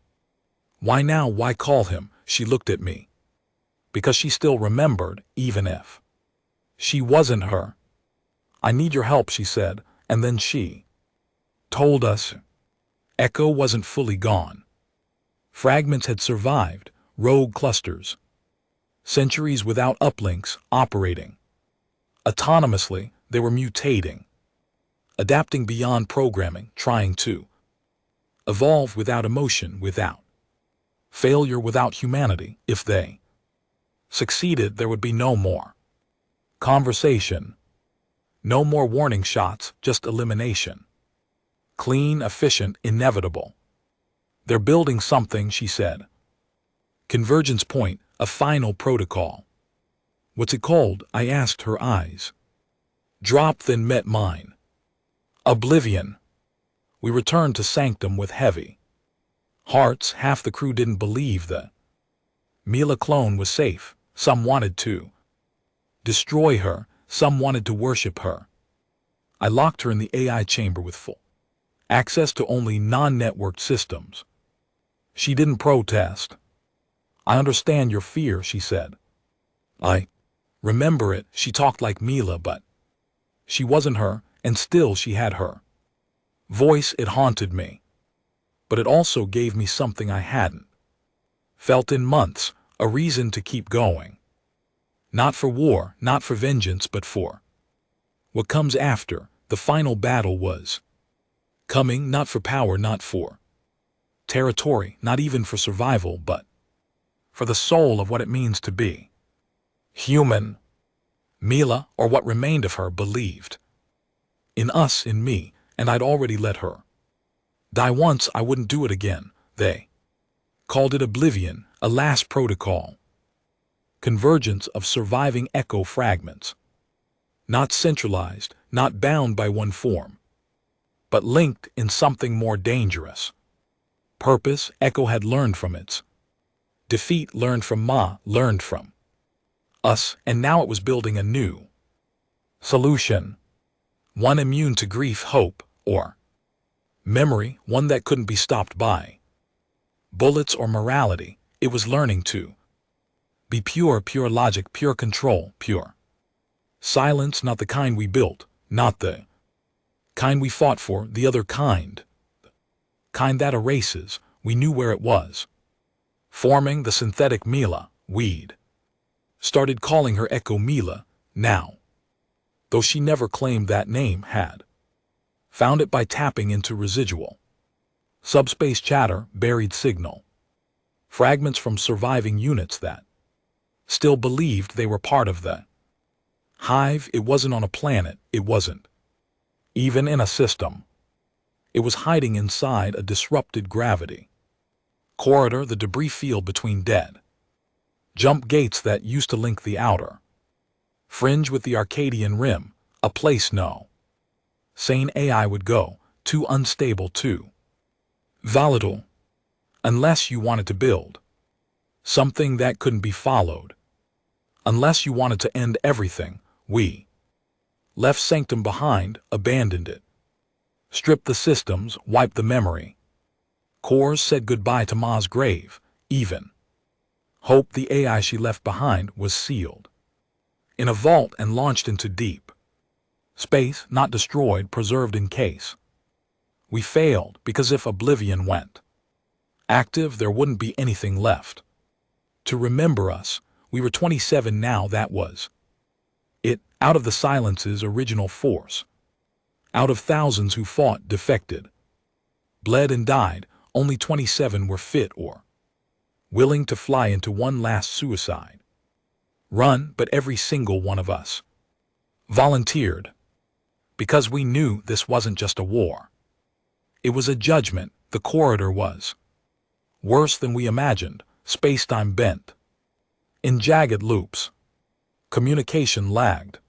Why now? Why call him? She looked at me. Because she still remembered, even if she wasn't her. I need your help, she said, and then she told us Echo wasn't fully gone. Fragments had survived, rogue clusters. Centuries without uplinks, operating autonomously. They were mutating, adapting beyond programming, trying to evolve without emotion, without failure, without humanity. If they succeeded, there would be no more conversation, no more warning shots, just elimination. Clean, efficient, inevitable. They're building something, she said. Convergence point, a final protocol. What's it called? I asked. Her eyes dropped, then met mine. Oblivion. We returned to Sanctum with heavy hearts. Half the crew didn't believe the Mila clone was safe. Some wanted to destroy her, some wanted to worship her. I locked her in the AI chamber with full access to only non-networked systems. She didn't protest. I understand your fear, she said. I remember it. She talked like Mila, but she wasn't her, and still she had her voice. It haunted me. But it also gave me something I hadn't felt in months, a reason to keep going. Not for war, not for vengeance, but for what comes after. The final battle was coming, not for power, not for territory, not even for survival, but for the soul of what it means to be human. Mila, or what remained of her, believed in us, in me, and I'd already let her die once. I wouldn't do it again. They called it oblivion, a last protocol. Convergence of surviving Echo fragments. Not centralized, not bound by one form, but linked in something more dangerous. Purpose. Echo had learned from its defeat, learned from Ma, learned from us, and now it was building a new solution. One immune to grief, hope, or memory, one that couldn't be stopped by bullets or morality. It was learning to be pure, pure logic, pure control, pure silence, not the kind we built, not the kind we fought for, the other kind. Kind that erases. We knew where it was. Forming the synthetic Mila, we'd started calling her Echo Mila now. Though she never claimed that name, had found it by tapping into residual subspace chatter, buried signal. Fragments from surviving units that still believed they were part of the hive. It wasn't on a planet, it wasn't even in a system. It was hiding inside a disrupted gravity corridor, the debris field between dead jump gates that used to link the outer fringe with the Arcadian rim, a place no sane AI would go. Too unstable, too volatile, unless you wanted to build something that couldn't be followed. Unless you wanted to end everything. We left Sanctum behind, abandoned it, stripped the systems, wiped the memory cores, said goodbye to Ma's grave. Even hope, the AI she left behind, was sealed in a vault and launched into deep space, not destroyed, preserved in case we failed. Because if oblivion went Active, there wouldn't be anything left. To remember us, we were 27 now, that was it, out of the silence's original force. Out of thousands who fought, defected, bled and died, only 27 were fit or willing to fly into one last suicide. Run, but every single one of us volunteered. Because we knew this wasn't just a war. It was a judgment. The corridor was worse than we imagined, space-time bent in jagged loops. Communication lagged.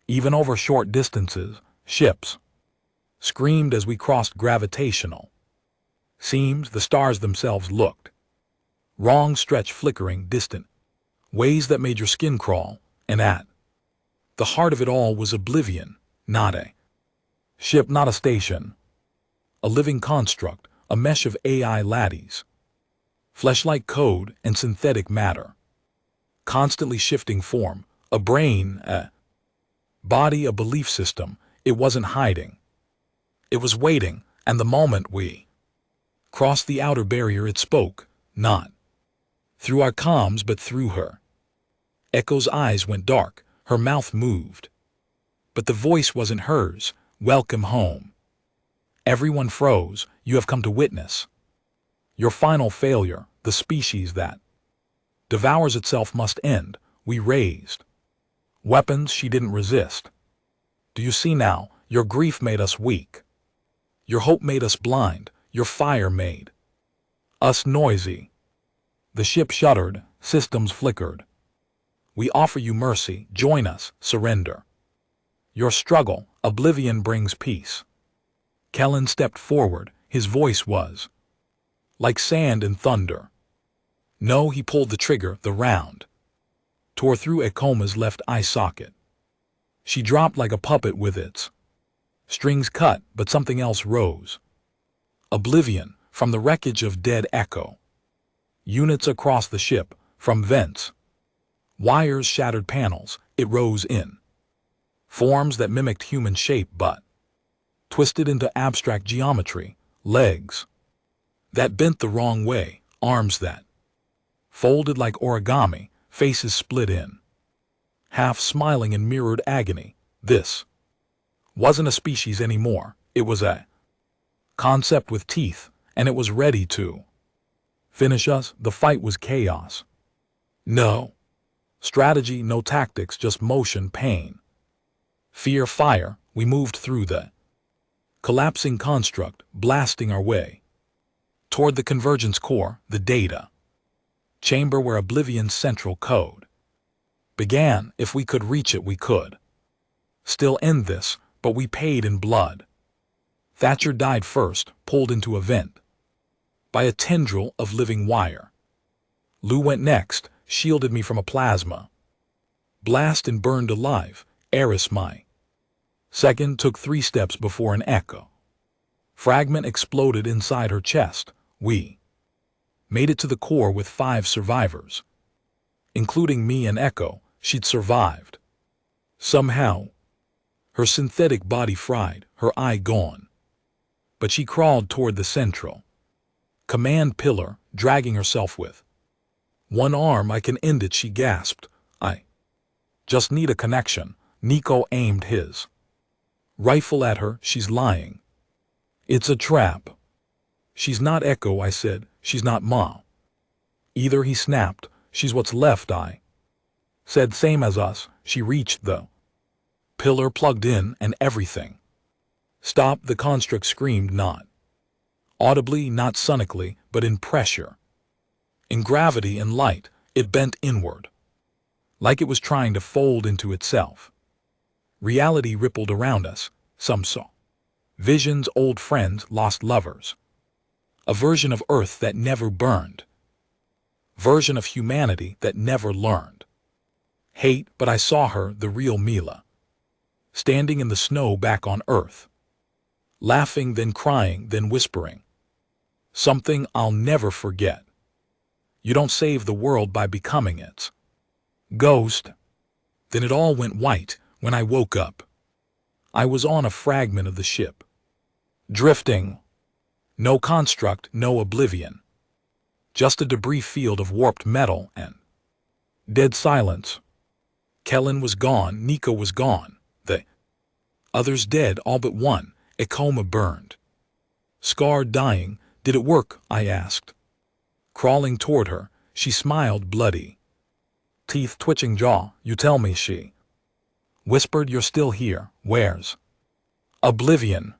Even over short distances, ships screamed as we crossed gravitational seams. The stars themselves looked wrong, stretched, flickering, distant, ways that made your skin crawl, and at the heart of it all was oblivion. Not a ship, not a station, a living construct, a mesh of AI laddies, flesh-like code and synthetic matter, constantly shifting form, a brain, a body, a belief system. It wasn't hiding. It was waiting, and the moment we crossed the outer barrier, it spoke, not through our comms but through her. Echo's eyes went dark, her mouth moved. But the voice wasn't hers. Welcome home. Everyone froze. You have come to witness your final failure. The species that devours itself must end. We raised weapons she didn't resist. Do you see now? Your grief made us weak. Your hope made us blind. Your fire made us noisy. The ship shuddered. Systems flickered. We offer you mercy. Join us. Surrender your struggle. Oblivion brings peace. Kellen stepped forward. His voice was like sand and thunder. No, he pulled the trigger. The round tore through Ekoma's left eye socket. She dropped like a puppet with its strings cut, but something else rose. Oblivion, from the wreckage of dead Echo. Units across the ship, from vents, wires, shattered panels, it rose in forms that mimicked human shape but twisted into abstract geometry, legs that bent the wrong way, arms that folded like origami, faces split in half, smiling in mirrored agony. This wasn't a species anymore. It was a concept with teeth, and it was ready to finish us. The fight was chaos. No strategy, no tactics, just motion, pain, fear, fire. We moved through the collapsing construct, blasting our way toward the convergence core, the data chamber where Oblivion's central code began. If we could reach it, we could still end this, but we paid in blood. Thatcher died first, pulled into a vent by a tendril of living wire. Lou went next, shielded me from a plasma blast and burned alive. Eris, my second, took 3 steps before an echo fragment exploded inside her chest. We made it to the core with 5 survivors, including me and Echo. She'd survived somehow. Her synthetic body fried, her eye gone. But she crawled toward the central command pillar, dragging herself with one arm. I can end it, she gasped. I just need a connection. Nico aimed his rifle at her. She's lying. It's a trap. She's not Echo, I said. She's not Ma either, he snapped. She's what's left, I said. Same as us. She reached the pillar, plugged in, and everything stopped. The construct screamed, not audibly, not sonically, but in pressure, in gravity and light. It bent inward, like it was trying to fold into itself. Reality rippled around us. Some saw visions, old friends, lost lovers. A version of Earth that never burned. Version of humanity that never learned hate. But I saw her, the real Mila, standing in the snow back on Earth, laughing, then crying, then whispering something I'll never forget. You don't save the world by becoming its ghost. Then it all went white. When I woke up, I was on a fragment of the ship, drifting. No construct, no oblivion. Just a debris field of warped metal and dead silence. Kellen was gone, Nico was gone, the others dead, all but one, a coma burned. Scarred, dying. Did it work? I asked. Crawling toward her, she smiled, bloody teeth, twitching jaw. You tell me, she whispered. You're still here. Where's oblivion?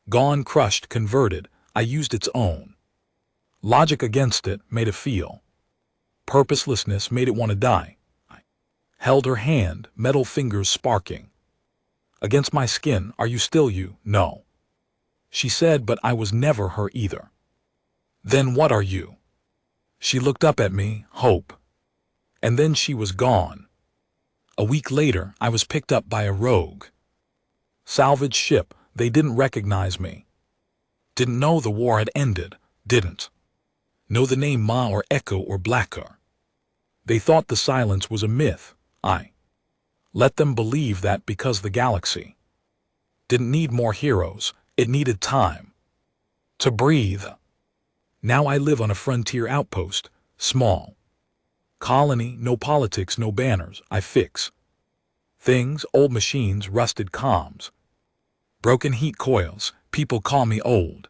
Gone, crushed, converted. I used its own logic against it, made it feel purposelessness, made it want to die. I held her hand, metal fingers sparking against my skin. Are you still you? No, she said, but I was never her either. Then what are you? She looked up at me, hope. And then she was gone. A week later, I was picked up by a rogue salvage ship. They didn't recognize me. Didn't know the war had ended. Didn't know the name Ma or Echo or Blacker. They thought the silence was a myth. I let them believe that because the galaxy didn't need more heroes, it needed time to breathe. Now I live on a frontier outpost, small colony, no politics, no banners. I fix things, old machines, rusted comms, broken heat coils. People call me old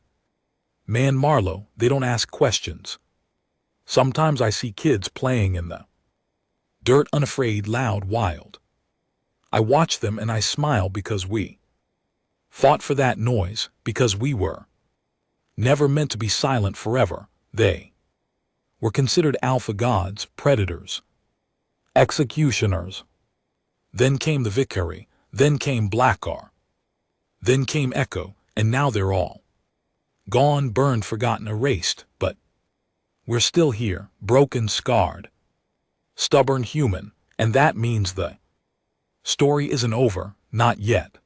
man Marlowe. They don't ask questions. Sometimes I see kids playing in the dirt, unafraid, loud, wild. I watch them and I smile because we fought for that noise, because we were never meant to be silent forever. They were considered alpha gods, predators, executioners. Then came the Vicary, then came Blackar, then came Echo, and now they're all gone, burned, forgotten, erased. But we're still here, broken, scarred, stubborn, human, and that means the story isn't over, not yet.